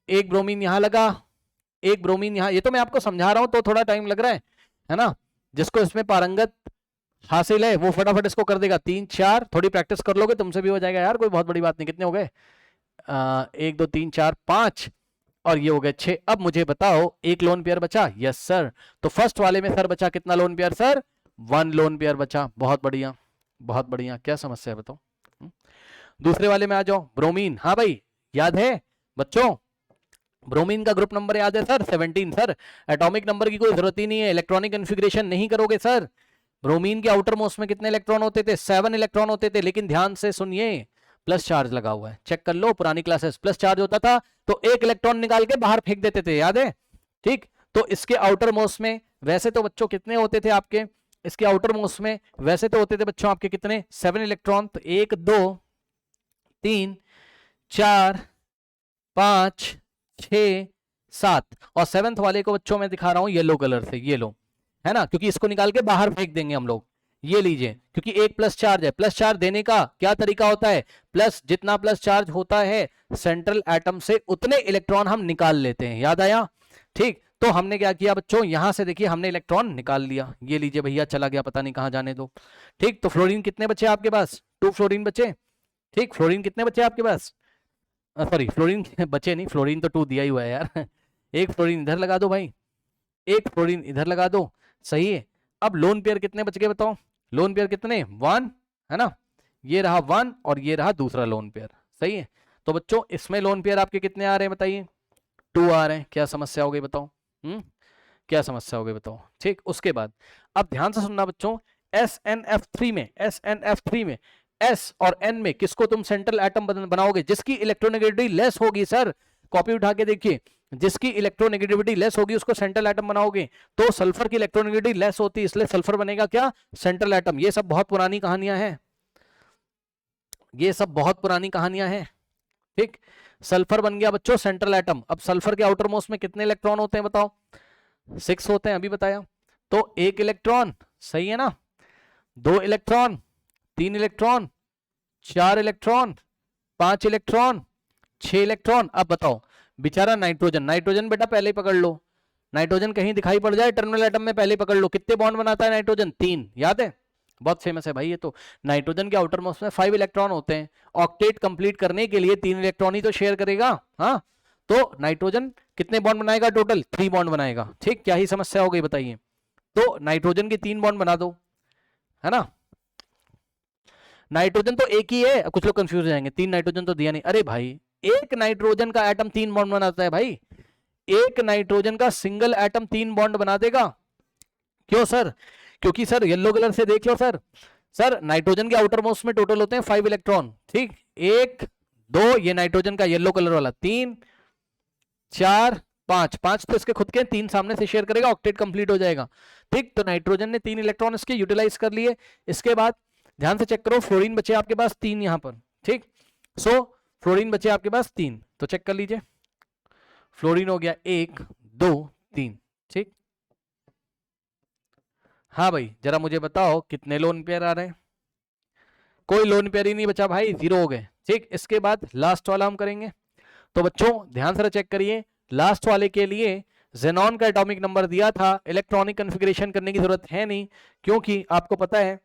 एक ब्रोमीन यहां लगा, एक ब्रोमीन यहां, ये तो मैं आपको समझा रहा हूं तो थोड़ा टाइम लग रहा है ना। जिसको इसमें पारंगत हासिल है वो फटाफट इसको कर देगा। 3 4, थोड़ी प्रैक्टिस कर लोगे तुमसे भी हो जाएगा यार, कोई बहुत बड़ी बात नहीं। कितने हो गए? 1 2 3 4 5 और ये हो गए 6। अब मुझे बताओ एक लोन पेयर बचा। Yes sir. तो फर्स्ट वाले में सर बचा कितना lone pair sir? 1 lone pair बचा, बहुत बढ़िया बहुत बढ़िया। क्या समस्या है बताओ? दूसरे वाले में आ जाओ, ब्रोमीन। हाँ भाई याद है बच्चों, ब्रोमीन का ग्रुप नंबर याद है सर? 17 सर। एटॉमिक नंबर की कोई जरूरत ही नहीं है, इलेक्ट्रॉनिक कन्फिग्रेशन नहीं करोगे सर। ब्रोमीन के आउटर मोस्ट में कितने इलेक्ट्रॉन होते थे? 7 इलेक्ट्रॉन होते थे, लेकिन ध्यान से सुनिए प्लस चार्ज लगा हुआ है, चेक कर लो पुरानी क्लासेस। प्लस चार्ज होता था तो एक इलेक्ट्रॉन निकाल के बाहर फेंक देते थे, याद है? ठीक, तो इसके आउटर मोस्ट में वैसे तो बच्चों कितने होते थे आपके, इसके आउटर मोस्ट में वैसे तो होते थे बच्चों आपके कितने? 7 इलेक्ट्रॉन। तो 1 2 3 4 5 6 7, और 7th वाले को बच्चों मैं दिखा रहा हूं येलो कलर से, ये लो, है ना, क्योंकि इसको निकाल के बाहर फेंक देंगे हम लोग। ये लीजिए, क्योंकि एक प्लस चार्ज है। प्लस चार्ज देने का क्या तरीका होता है? प्लस, जितना प्लस चार्ज होता है सेंट्रल एटम से उतने इलेक्ट्रॉन हम निकाल लेते हैं, याद आया? ठीक, तो हमने क्या किया बच्चों, यहां से देखिए हमने इलेक्ट्रॉन निकाल लिया, ये लीजिए भैया, चला गया पता नहीं कहां, जाने दो। ठीक, तो फ्लोरीन कितने बचे आपके पास? 2 फ्लोरीन बचे। ठीक, फ्लोरीन कितने बचे आपके पास? सॉरी, फ्लोरीन बचे नहीं, फ्लोरीन तो 2 दिया ही हुआ है यार। एक फ्लोरीन इधर लगा दो भाई, एक फ्लोरीन इधर लगा दो, सही है। अब लोन पेयर कितने बच गए बताओ? लोन पेयर कितने? 1, है ना, ये रहा 1 और ये रहा दूसरा लोन पेयर, सही है। तो बच्चों इसमें लोन पेयर आपके कितने आ रहे हैं बताइए? 2 आ रहे हैं। क्या समस्या हो गई बताओ? क्या समस्या हो गई बताओ? ठीक, उसके बाद अब ध्यान से सुनना बच्चों, SnF3 में, SnF3 में S और N में किसको तुम सेंट्रल एटम बनाओगे? जिसकी इलेक्ट्रोनेगेटिविटी लेस होगी सर, कॉपी उठा के देखिए, जिसकी इलेक्ट्रोनेगेटिविटी लेस होगी उसको सेंट्रल एटम बनाओगे। तो सल्फर की इलेक्ट्रोनेगेटिविटी लेस होती है, इसलिए सल्फर बनेगा क्या? Central atom. ये सब बहुत पुरानी कहानियां हैं, ये सब बहुत पुरानी कहानियां हैं। ठीक, सल्फर बन गया बच्चों सेंट्रल एटम। अब सल्फर के आउटर मोस्ट में कितने इलेक्ट्रॉन होते हैं बताओ? 6 होते हैं, अभी बताया। तो 1 इलेक्ट्रॉन, सही है ना, 2 electron, 3 electron, 4 electron, 5 electron, 6 electron. अब बताओ बेचारा नाइट्रोजन, नाइट्रोजन बेटा पहले ही पकड़ लो, नाइट्रोजन कहीं दिखाई पड़ जाए टर्मिनल एटम में पहले पकड़ लो। कितने बॉन्ड बनाता है नाइट्रोजन? 3, याद है? बहुत फेमस है भाई ये तो। नाइट्रोजन के आउटर मोस्ट में 5 इलेक्ट्रॉन होते हैं, ऑक्टेट कंप्लीट करने के लिए 3 इलेक्ट्रॉन ही तो शेयर करेगा। हाँ, तो नाइट्रोजन कितने बॉन्ड बनाएगा? टोटल 3 बॉन्ड बनाएगा। ठीक, क्या ही समस्या हो गई बताइए? तो नाइट्रोजन के 3 बॉन्ड बना दो, है ना। नाइट्रोजन तो एक ही है, कुछ लोग कंफ्यूज हो जाएंगे, 3 नाइट्रोजन तो दिया नहीं। अरे भाई, एक नाइट्रोजन का एटम 3 बॉन्ड बनाता है भाई, एक नाइट्रोजन का सिंगल एटम 3 बॉन्ड बना देगा। क्यों सर? क्योंकि सर येलो कलर से देख लो सर, सर नाइट्रोजन के आउटर मोस्ट में टोटल होते हैं 5 इलेक्ट्रॉन। ठीक, 1 2, ये नाइट्रोजन का येलो कलर वाला, 3 4 5, 5 तो इसके खुद के, 3 सामने से शेयर करेगा, ऑक्टेट कंप्लीट हो जाएगा। ठीक, तो नाइट्रोजन ने 3 इलेक्ट्रॉन इसके यूटिलाइज कर लिए। इसके बाद ध्यान से चेक करो, फ्लोरीन बचे आपके पास 3 यहां पर। ठीक, सो फ्लोरीन बचे आपके पास 3, तो चेक कर लीजिए, फ्लोरीन हो गया 1 2 3। ठीक, हाँ भाई जरा मुझे बताओ कितने लोन पेयर आ रहे हैं? कोई लोन पेयर ही नहीं बचा भाई, 0 हो गए। ठीक, इसके बाद लास्ट वाला हम करेंगे। तो बच्चों ध्यान से चेक करिए, लास्ट वाले के लिए जेनॉन का एटॉमिक नंबर दिया था, इलेक्ट्रॉनिक कन्फिग्रेशन करने की जरूरत है नहीं, क्योंकि आपको पता है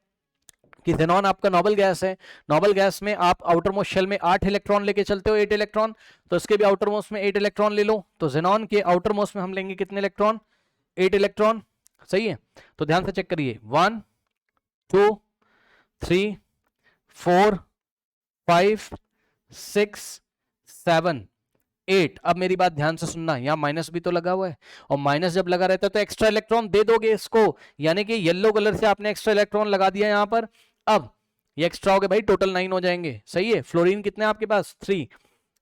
कि जेनॉन आपका नोबल गैस है। नोबल गैस में आप आउटर मोस्ट शेल में 8 इलेक्ट्रॉन लेके चलते हो, 8 इलेक्ट्रॉन, तो इसके भी आउटर मोस्ट में 8 इलेक्ट्रॉन ले लो। तो जेनॉन के आउटर मोस्ट में हम लेंगे कितने इलेक्ट्रॉन? 8 इलेक्ट्रॉन, सही है। तो ध्यान से चेक करिए, 1 2 3 4 5 6 7 8। अब मेरी बात ध्यान से सुनना, यहाँ माइनस भी तो लगा हुआ है, और माइनस जब लगा रहता है तो एक्स्ट्रा इलेक्ट्रॉन दे दोगे इसको, यानी कि येलो कलर से आपने एक्स्ट्रा इलेक्ट्रॉन लगा दिया यहाँ पर। अब ये एक्स्ट्रा हो गए भाई, टोटल 9 हो जाएंगे, सही है। फ्लोरीन कितने आपके पास? 3,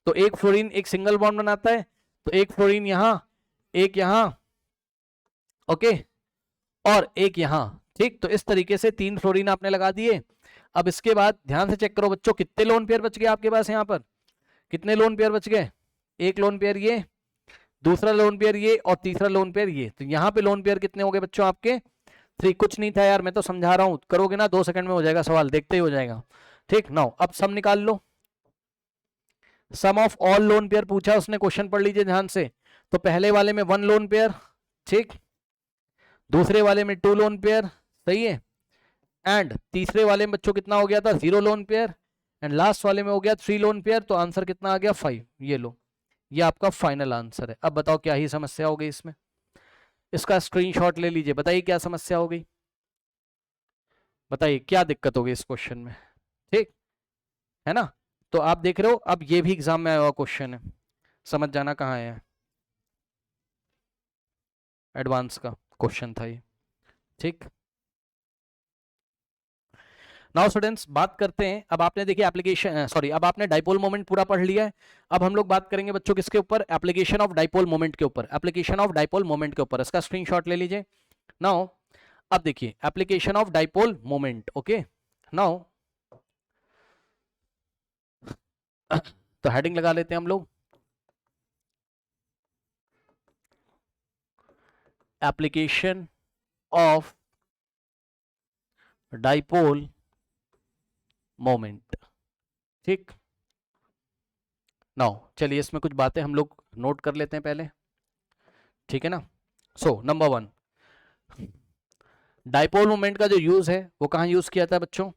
तो एक फ्लोरीन एक सिंगल बॉन्ड बनाता है, तो एक फ्लोरीन यहाँ, एक यहाँ, ओके, और एक यहाँ। ठीक, तो इस तरीके से 3 फ्लोरीन आपने लगा दिए। अब इसके बाद ध्यान से चेक करो बच्चों, कितने लोन पेयर बच गए आपके पास यहाँ पर? कितने लोन पेयर बच गए? एक लोन पेयर ये, दूसरा लोन पेयर ये, और तीसरा लोन पेयर ये। तो यहाँ पे लोन पेयर कितने हो गए बच्चों आपके? 3। कुछ नहीं था यार, मैं तो समझा रहा हूं, करोगे ना 2 सेकंड में हो जाएगा सवाल, देखते ही हो जाएगा। ठीक, नाउ अब सम निकाल लो, सम ऑफ ऑल लोन पेयर पूछा उसने, क्वेश्चन पढ़ लीजिए ध्यान से। तो पहले वाले में 1 लोन पेयर, ठीक, दूसरे वाले में 2 लोन पेयर, सही है, एंड तीसरे वाले में बच्चों कितना हो गया था? 0 लोन पेयर, एंड लास्ट वाले में हो गया 3 लोन पेयर। तो आंसर कितना आ गया? 5। ये लो, ये आपका फाइनल आंसर है। अब बताओ क्या ही समस्या हो गई इसमें? इसका स्क्रीनशॉट ले लीजिए, बताइए क्या समस्या हो गई? बताइए क्या दिक्कत होगी इस क्वेश्चन में, ठीक है ना। तो आप देख रहे हो, अब ये भी एग्जाम में आया हुआ क्वेश्चन है, समझ जाना कहाँ है, एडवांस का क्वेश्चन था ये, ठीक। नाउ स्टूडेंट्स बात करते हैं, अब आपने देखिए एप्लीकेशन, सॉरी, अब आपने डाइपोल मोमेंट पूरा पढ़ लिया है। अब हम लोग बात करेंगे बच्चों किसके ऊपर, एप्लीकेशन ऑफ डाइपोल मोमेंट के ऊपर, एप्लीकेशन ऑफ डाइपोल मोमेंट के ऊपर, इसका स्क्रीनशॉट ले लीजिए। नाउ अब देखिए application of dipole moment, okay. Now तो हेडिंग लगा लेते हैं हम लोग, एप्लीकेशन ऑफ डाइपोल मोमेंट, ठीक। नाउ चलिए इसमें कुछ बातें हम लोग नोट कर लेते हैं पहले, ठीक है ना। सो नंबर 1, डाइपोल मोमेंट का जो यूज है वो कहां यूज किया था बच्चों,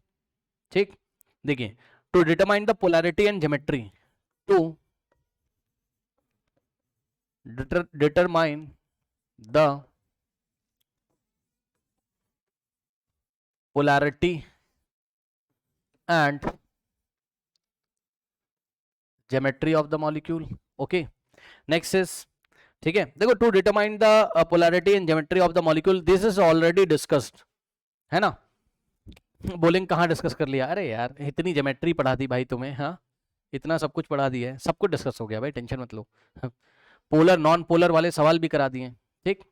ठीक। देखिए, to determine the polarity and geometry, to determine the polarity and geometry of the molecule, okay। next is, ठीक है, देखो, to determine the polarity and geometry of the molecule, this is already discussed, है ना। बोलेंगे कहाँ discuss कर लिया, अरे यार इतनी ज्योमेट्री पढ़ा दी भाई तुम्हें, हाँ इतना सब कुछ पढ़ा दिया है, सब कुछ डिस्कस हो गया भाई, टेंशन मत लो। पोलर नॉन पोलर वाले सवाल भी करा दिए, ठीक,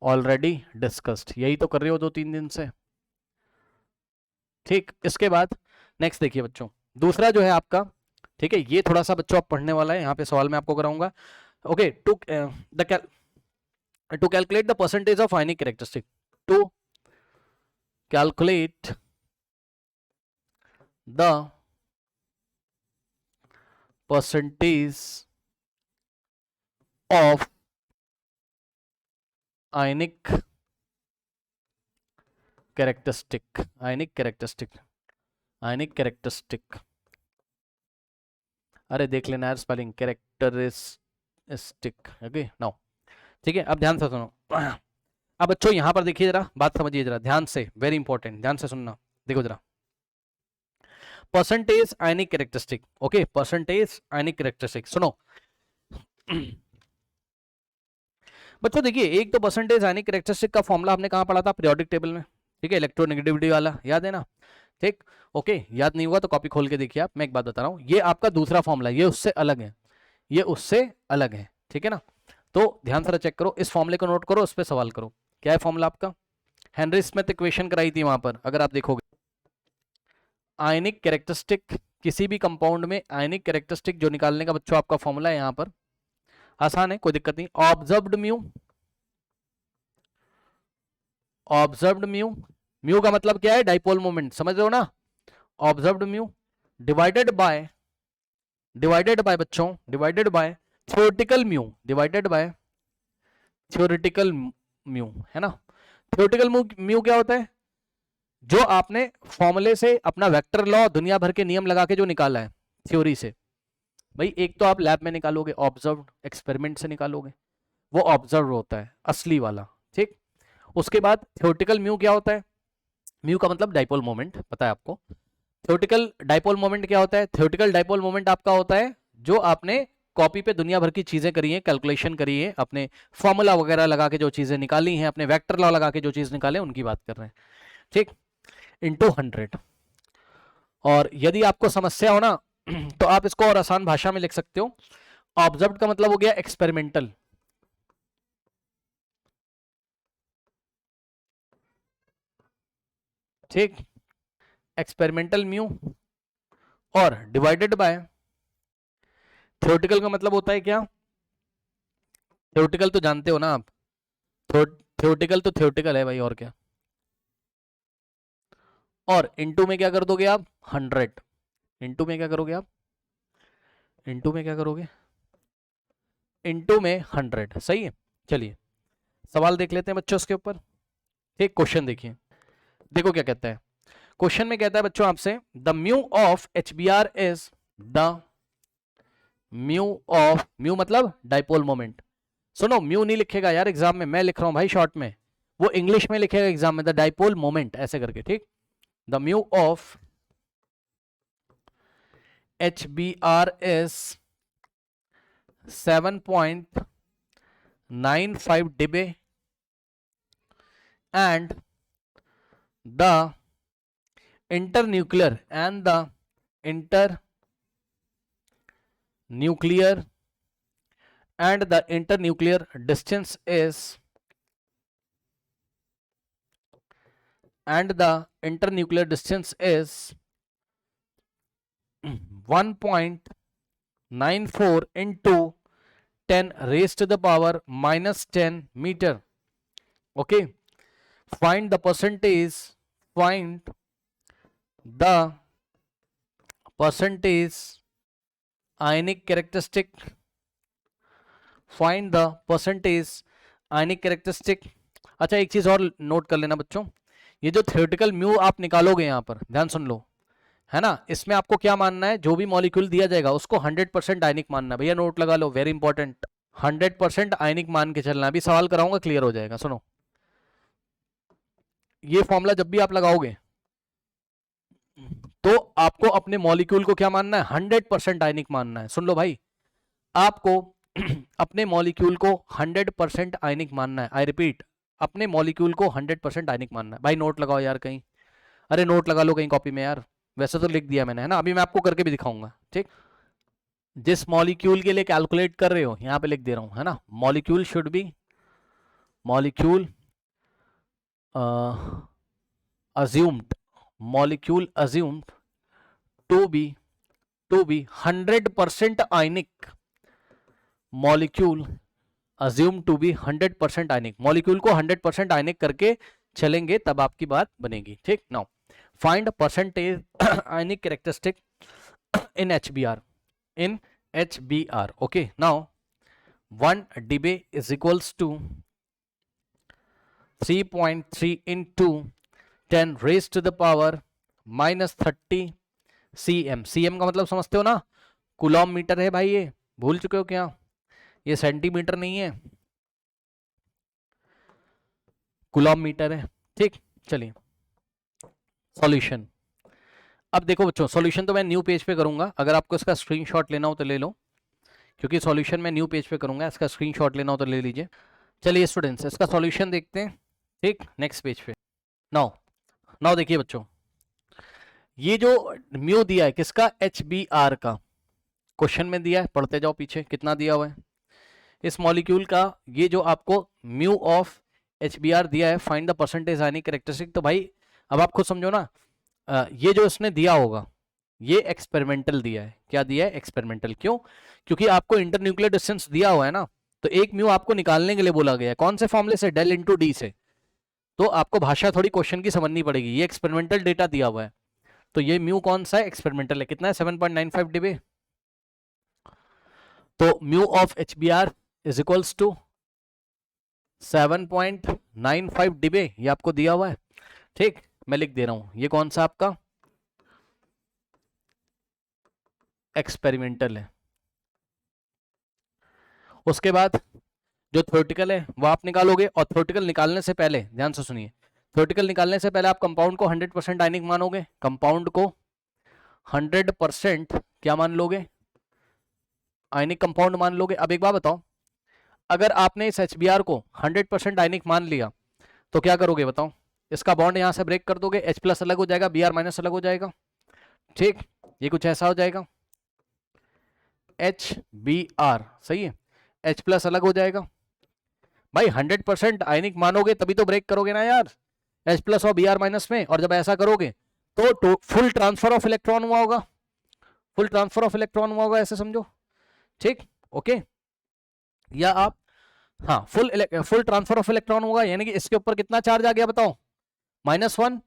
ऑलरेडी डिस्कस्ड, यही तो कर रहे हो 2-3 दिन से, ठीक। इसके बाद नेक्स्ट देखिए बच्चों, दूसरा जो है आपका, ठीक है, ये थोड़ा सा बच्चों आप पढ़ने वाला है, यहाँ पे सवाल मैं आपको कराऊंगा, okay. To calculate the percentage of ionic characteristic, to calculate the percentage of ionic characteristic, ionic characteristic, ionic characteristic, अरे देख लेना यार स्पेलिंग, कैरेक्टरिस्टिक, ओके। नाउ ठीक है, अब ध्यान से सुनो। अब बच्चों यहां पर देखिए, जरा बात समझिए जरा ध्यान से, वेरी इंपॉर्टेंट, ध्यान से सुनना, देखो जरा, परसेंटेज आयनिक कैरेक्टरिस्टिक, ओके, परसेंटेज आयनिक कैरेक्टरिस्टिक, सुनो। बच्चों देखिए, एक तो परसेंटेज आयनिक कैरेक्टरिस्टिक का फॉर्मूला हमने कहां पढ़ा था, पीरियोडिक टेबल में, ठीक है, इलेक्ट्रोनेगेटिविटी वाला, याद है ना, ठीक, ओके। याद नहीं हुआ तो कॉपी खोल के देखिए आप, मैं एक बात बता रहा हूं, ये आपका दूसरा फॉर्मूला, ये उससे अलग है, ये उससे अलग है, ठीक है ना। तो ध्यान से चेक करो, इस फॉर्मूले को नोट करो, उस पर सवाल करो, क्या है फॉर्मूला आपका, हेनरी स्मिथ इक्वेशन कराई थी वहां पर, अगर आप देखोगे, आयनिक कैरेक्टरिस्टिक, किसी भी कंपाउंड में आयनिक कैरेक्टरिस्टिक जो निकालने का बच्चों आपका फॉर्मूला है, यहां पर आसान है, कोई दिक्कत नहीं, observed mu, observed mu, mu का मतलब क्या है, डाइपोल मोमेंट, समझ रहे हो ना, ऑब्जर्व्ड म्यू डिवाइडेड बाय बच्चों, divided by theoretical mu, divided by theoretical mu, है ना। थ्योरेटिकल म्यू क्या होता है, जो आपने फॉर्मूले से अपना वेक्टर लॉ दुनिया भर के नियम लगा के जो निकाला है थ्योरी से, भाई एक तो आप लैब में निकालोगे, ऑब्जर्व एक्सपेरिमेंट से निकालोगे, वो ऑब्जर्व होता है असली वाला, ठीक। उसके बाद थ्योरेटिकल म्यू क्या होता है, म्यू का मतलब डाइपोल मोमेंट, पता है आपको। थ्योरेटिकल डाइपोल मोमेंट क्या होता है, थ्योरेटिकल डाइपोल मोमेंट आपका होता है जो आपने कॉपी पे दुनिया भर की चीजें करी हैं, कैलकुलेशन करी है, अपने फॉर्मूला वगैरह लगा के जो चीजें निकाली हैं, अपने वेक्टर लॉ लगा के जो चीज निकाले, उनकी बात कर रहे हैं, ठीक, इंटू 100। और यदि आपको समस्या हो ना तो आप इसको और आसान भाषा में लिख सकते हो, ऑब्जर्व का मतलब हो गया एक्सपेरिमेंटल, ठीक, एक्सपेरिमेंटल म्यू, और डिवाइडेड बाय थ्योरेटिकल का मतलब होता है क्या, थ्योरेटिकल तो जानते हो ना आप, थ्योरेटिकल तो थ्योरेटिकल है भाई, और क्या, और इनटू में क्या कर दोगे आप, 100, इनटू में क्या करोगे आप, इनटू में क्या करोगे, इनटू में 100, सही है। चलिए सवाल देख लेते हैं बच्चों इसके ऊपर, ठीक, क्वेश्चन देखिए, देखो क्या कहता है, क्वेश्चन में कहता है बच्चों आपसे, the mu of HBr is, the mu of, mu मतलब डाइपोल मोमेंट, सुनो म्यू नहीं लिखेगा यार एग्जाम में, मैं लिख रहा हूं भाई शॉर्ट में, वो इंग्लिश में लिखेगा एग्जाम में, द डाइपोल मोमेंट ऐसे करके, ठीक। The mu of HBr is 7.95 dB and the internuclear distance is 1.94 into 10 raised to the power minus 10 meter. Okay, find the percentage ionic characteristic. Find the percentage ionic characteristic. अच्छा, एक चीज और note कर लेना बच्चों, ये जो थ्योरेटिकल म्यू आप निकालोगे यहां पर ध्यान सुन लो, है ना, इसमें आपको क्या मानना है, जो भी मॉलिक्यूल दिया जाएगा उसको 100% आयनिक मानना है। भैया नोट लगा लो, वेरी इंपॉर्टेंट, 100% आयनिक मान के चलना है। अभी सवाल कराऊंगा, क्लियर हो जाएगा। सुनो, ये फॉर्मूला जब भी आप लगाओगे तो आपको अपने मॉलिक्यूल को क्या मानना है, 100% आयनिक मानना है। सुन लो भाई, आपको अपने मॉलिक्यूल को 100% आयनिक मानना है। आई रिपीट, अपने मॉलिक्यूल को 100% आयनिक मानना है। भाई नोट लगाओ यार कहीं, अरे नोट लगा लो कहीं कॉपी में यार, वैसे तो लिख दिया मैंने, है ना, अभी मैं आपको करके भी दिखाऊंगा, ठीक। जिस मॉलिक्यूल के लिए कैलकुलेट कर रहे हो यहां पे लिख दे रहा हूं, है ना, molecule should be assumed to be 100% ionic. Molecule assumed to be 100% ionic. Molecule को 100% आयनिक करके चलेंगे तब आपकी बात बनेगी, ठीक। Now find percentage ionic characteristic in HBr. Okay, now 1 dB is equals to 3.3 into 10 raised to the power minus 30 cm. cm का मतलब समझते हो ना, कूलॉम मीटर है भाई, ये भूल चुके हो क्या, ये सेंटीमीटर नहीं है, कूलॉम मीटर है, ठीक। चलिए सॉल्यूशन। अब देखो बच्चों, सॉल्यूशन तो मैं न्यू पेज पे करूंगा, अगर आपको इसका स्क्रीनशॉट लेना हो तो ले लो, क्योंकि सॉल्यूशन मैं न्यू पेज पे करूंगा, इसका स्क्रीनशॉट लेना हो तो ले लीजिए। चलिए स्टूडेंट्स, इसका सॉल्यूशन देखते हैं, ठीक, नेक्स्ट पेज पे। नाउ देखिए बच्चों, ये जो म्यू दिया है किसका, HBr का, क्वेश्चन में दिया है, पढ़ते जाओ पीछे कितना दिया हुआ है इस मॉलिक्यूल का। ये जो आपको म्यू ऑफ HBr दिया है, find the percentage ionic characteristic. तो भाई अब आप खुद समझो ना, ये जो इसने दिया होगा ये एक्सपेरिमेंटल दिया है। क्या दिया है, एक्सपेरिमेंटल। क्यों, क्योंकि आपको इंटरन्यूक्लियर डिस्टेंस दिया हुआ है ना, तो एक म्यू आपको निकालने के लिए बोला गया है। कौन से फॉर्मूले से, डेल इंटू डी से। तो आपको भाषा थोड़ी क्वेश्चन की समझनी पड़ेगी, ये एक्सपेरिमेंटल डेटा दिया हुआ है, तो ये म्यू कौन सा है, एक्सपेरिमेंटल है। कितना है, 7.95 dB। तो mu of HBr is equals to 7.95 dB, ये आपको दिया हुआ है, ठीक। मैं लिख दे रहा हूं, ये कौन सा आपका एक्सपेरिमेंटल है। उसके बाद जो थ्योरेटिकल है वो आप निकालोगे, और थ्योरेटिकल निकालने से पहले ध्यान से सुनिए, थ्योरेटिकल निकालने से पहले आप कंपाउंड को 100% आयनिक मानोगे, कंपाउंड को 100% क्या मान लोगे, आयनिक कंपाउंड मान लोगे। अब एक बात बताओ, अगर आपने इस HBr को 100% आयनिक मान लिया तो क्या करोगे बताओ, इसका बॉन्ड यहां से ब्रेक कर दोगे, H+ अलग हो जाएगा, Br- अलग हो जाएगा, ठीक। ये कुछ ऐसा हो जाएगा, HBr, सही है, H+ अलग हो जाएगा। भाई 100% आयनिक मानोगे तभी तो ब्रेक करोगे ना यार, H+ और Br- में, और जब ऐसा करोगे तो फुल ट्रांसफर ऑफ इलेक्ट्रॉन हुआ होगा, फुल ट्रांसफर ऑफ इलेक्ट्रॉन हुआ होगा, ऐसे समझो, ठीक। ओके, या आप, हाँ, फुल ट्रांसफर ऑफ इलेक्ट्रॉन होगा, यानी कि इसके ऊपर कितना चार्ज आ गया बताओ, -1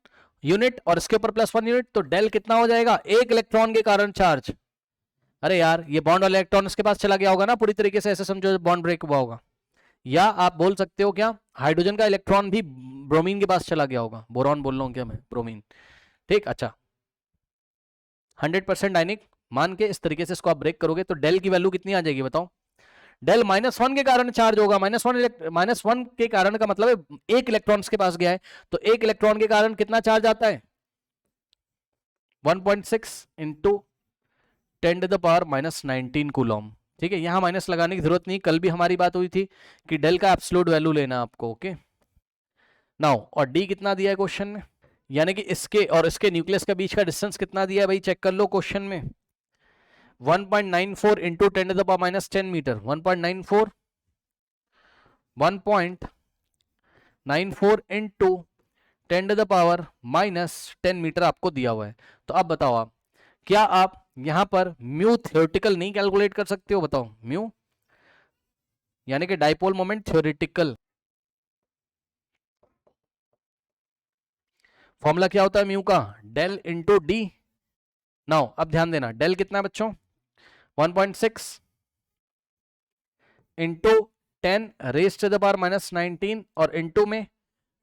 यूनिट, और इसके ऊपर +1 यूनिट, तो डेल कितना हो जाएगा, एक इलेक्ट्रॉन के कारण चार्ज। अरे यार, ये बॉन्ड वाला इलेक्ट्रॉन इसके पास चला गया होगा ना पूरी तरीके से, ऐसे समझो बॉन्ड ब्रेक हुआ होगा। या आप बोल सकते हो क्या, हाइड्रोजन का इलेक्ट्रॉन भी ब्रोमीन के पास चला गया होगा, बोरॉन बोल रहा हूं क्या मैं, ब्रोमीन, ठीक। अच्छा, 100% आयनिक मान के इस तरीके से इसको आप ब्रेक करोगे तो डेल की वैल्यू कितनी आ जाएगी बताओ, डेल -1 के कारण चार्ज होगा, -1 के कारण का मतलब है एक इलेक्ट्रॉन के पास गया है, तो एक इलेक्ट्रॉन के कारण कितना चार्ज आता है 1.6 इंटू 10⁻⁻19 कूलम। ठीक है, यहां माइनस लगाने की जरूरत नहीं, कल भी हमारी बात हुई थी कि डेल का एब्सोल्यूट वैल्यू लेना आपको। ओके नाउ, और डी कितना दिया है क्वेश्चन में, यानी कि इसके और इसके न्यूक्लियस के बीच का डिस्टेंस कितना दिया है भाई, चेक कर लो क्वेश्चन में। 1.94 इंटू 10⁻10 मीटर, 1.94 इंटू 10⁻10 मीटर आपको दिया हुआ है। तो अब बताओ आप, क्या आप यहां पर म्यू थ्योरेटिकल नहीं कैलकुलेट कर सकते हो, बताओ म्यू यानी कि डाइपोल मोमेंट थ्योरेटिकल फॉर्मूला क्या होता है म्यू का, डेल इंटू डी। नाउ अब ध्यान देना, डेल कितना है बच्चों 1.6 इंटू 10⁻⁻19 और इंटू में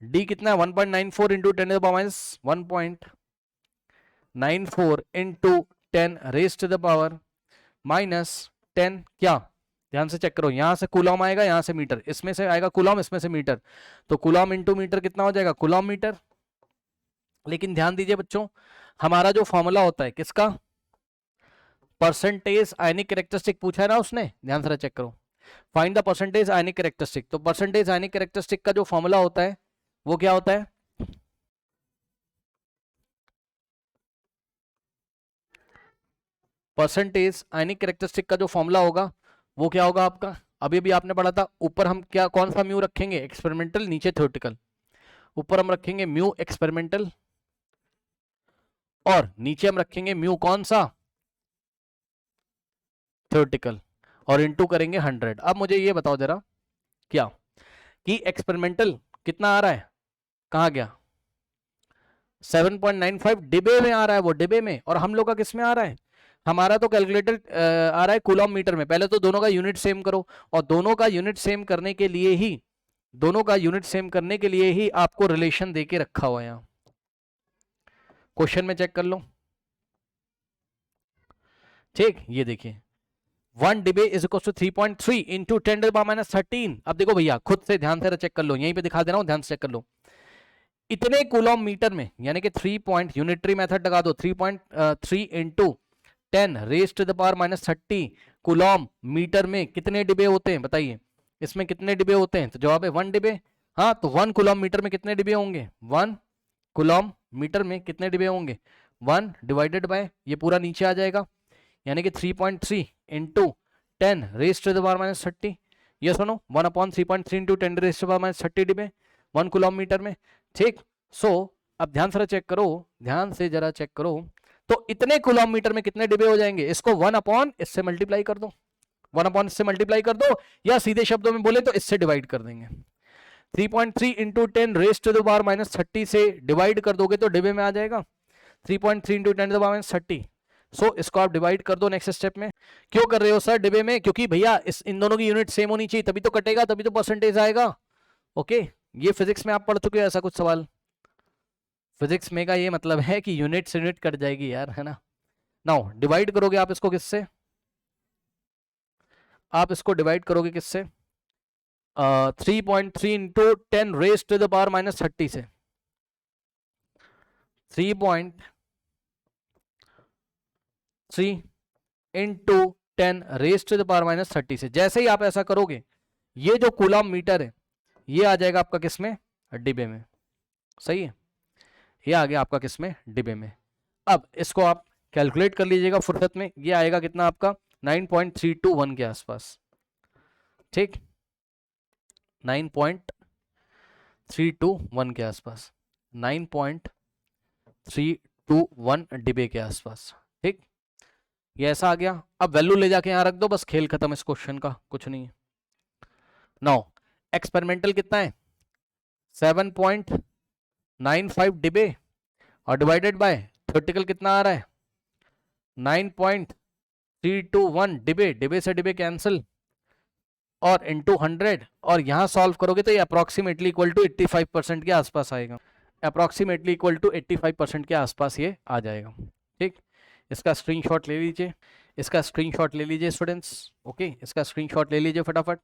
डी कितना है 1.94 इंटू 10⁻1.94 इंटू 10⁻10 क्या, ध्यान से चेक करो, यहां से कूलम आएगा, यहां से मीटर, इसमें से आएगा कूलम, इसमें से मीटर, तो कूलम इंटू मीटर कितना हो जाएगा कूलम मीटर। लेकिन ध्यान दीजिए बच्चों, हमारा जो फॉर्मूला होता है किसका, परसेंटेज आयनिक कैरेक्टरिस्टिक पूछा है ना उसने, ध्यान से चेक करो, find the percentage ionic characteristic. तो परसेंटेज आयनिक कैरेक्टरिस्टिक का जो फॉर्मूला होता है वो क्या होता है, परसेंटेज आयनिक कैरेक्टरिस्टिक का जो फॉर्मूला होगा वो क्या होगा आपका, अभी अभी आपने पढ़ा था, ऊपर हम क्या कौन सा म्यू रखेंगे एक्सपेरिमेंटल, नीचे थ्योरेटिकल, ऊपर हम रखेंगे म्यू एक्सपेरिमेंटल और नीचे हम रखेंगे म्यू कौन सा थ्योरेटिकल, और इनटू करेंगे 100। अब मुझे ये बताओ जरा क्या कि एक्सपेरिमेंटल कितना आ रहा है, कहां गया 7.95 डिबे में आ रहा है, वो डिबे में, और हम लोग का किस में आ रहा है, हमारा तो कैलकुलेटर आ रहा है कूलम मीटर में। पहले तो दोनों का यूनिट सेम करो, और दोनों का यूनिट सेम करने के लिए ही आपको रिलेशन देके रखा हुआ है यहां, क्वेश्चन में चेक कर लो। ठीक, ये देखिए 1 डिबे इज इक्वल टू 3.3 इंटू 10⁻13। अब देखो भैया खुद से ध्यान से चेक कर लो, यहीं पे दिखा दे रहा हूं, ध्यान से चेक कर लो, इतने कूलम मीटर में, यानी कि 3 पॉइंट यूनिटरी मेथड लगा दो, 3.3 इंटू 10⁻30 कूलम मीटर में कितने डिबे होते हैं बताइए, इसमें कितने डिबे होते हैं, तो जवाब है 1 डिबे। हाँ, तो 1 कूलम मीटर में कितने डिबे होंगे, 1 कूलम मीटर में कितने डिबे होंगे 1 डिवाइडेड बाय ये पूरा नीचे आ जाएगा, यानी कि 3.3 इंटू 10⁻30। ये सुनो 1/3.3 इंटू 10⁻30 डिबे 1 कूलम मीटर में। ठीक, सो अब ध्यान से चेक करो, ध्यान से जरा चेक करो, तो इतने कूलम मीटर में कितने डिबे हो जाएंगे, इसको 1 इससे मल्टीप्लाई कर दो, 1 इससे मल्टीप्लाई कर दो, या सीधे शब्दों में बोले तो इससे डिवाइड कर देंगे। 3.3 इंटू 10⁻30 से डिवाइड कर दोगे तो डिबे में आ जाएगा 3.3 इंटू 10⁻30। सो इसको आप डिवाइड कर दो नेक्स्ट स्टेप में। क्यों कर रहे हो सर डिबे में, क्योंकि भैया इन दोनों की यूनिट सेम होनी चाहिए, तभी तो कटेगा, तभी तो परसेंटेज आएगा। ओके, ये फिजिक्स में आप पढ़ चुके हो ऐसा कुछ सवाल, फिजिक्स में का ये मतलब है कि यूनिट से यूनिट कट जाएगी यार, है ना। नाउ डिवाइड करोगे आप इसको किससे, आप इसको डिवाइड करोगे किससे 3.3 इंटू 10⁻30 से, 3.3 इंटू 10⁻30 से। जैसे ही आप ऐसा करोगे ये जो कूलम मीटर है ये आ जाएगा आपका किसमें, डिबे में, सही है, ये आ गया आपका किसमें, डिबे में। अब इसको आप कैलकुलेट कर लीजिएगा फुर्सत में, ये आएगा कितना आपका 9.321 के आसपास। ठीक, 9.321 के आसपास, 9.321 डिबे के आसपास। ठीक, ये ऐसा आ गया। अब वैल्यू ले जाके यहां रख दो, बस खेल खत्म इस क्वेश्चन का, कुछ नहीं है। नाउ एक्सपेरिमेंटल कितना है 7.95 डिबे और डिवाइडेड बाय थ्योरेटिकल कितना आ रहा है 9.321 डिबे, डिबे से डिबे कैंसिल और इंटू 100, और यहां सॉल्व करोगे तो ये अप्रोक्सीमेटली इक्वल टू 85% के आसपास आएगा, अप्रोक्सीमेटली इक्वल टू 85% के आसपास ये आ जाएगा। ठीक, इसका स्क्रीनशॉट ले लीजिए, इसका स्क्रीनशॉट ले लीजिए स्टूडेंट्स। ओके, इसका स्क्रीनशॉट ले लीजिए फटाफट।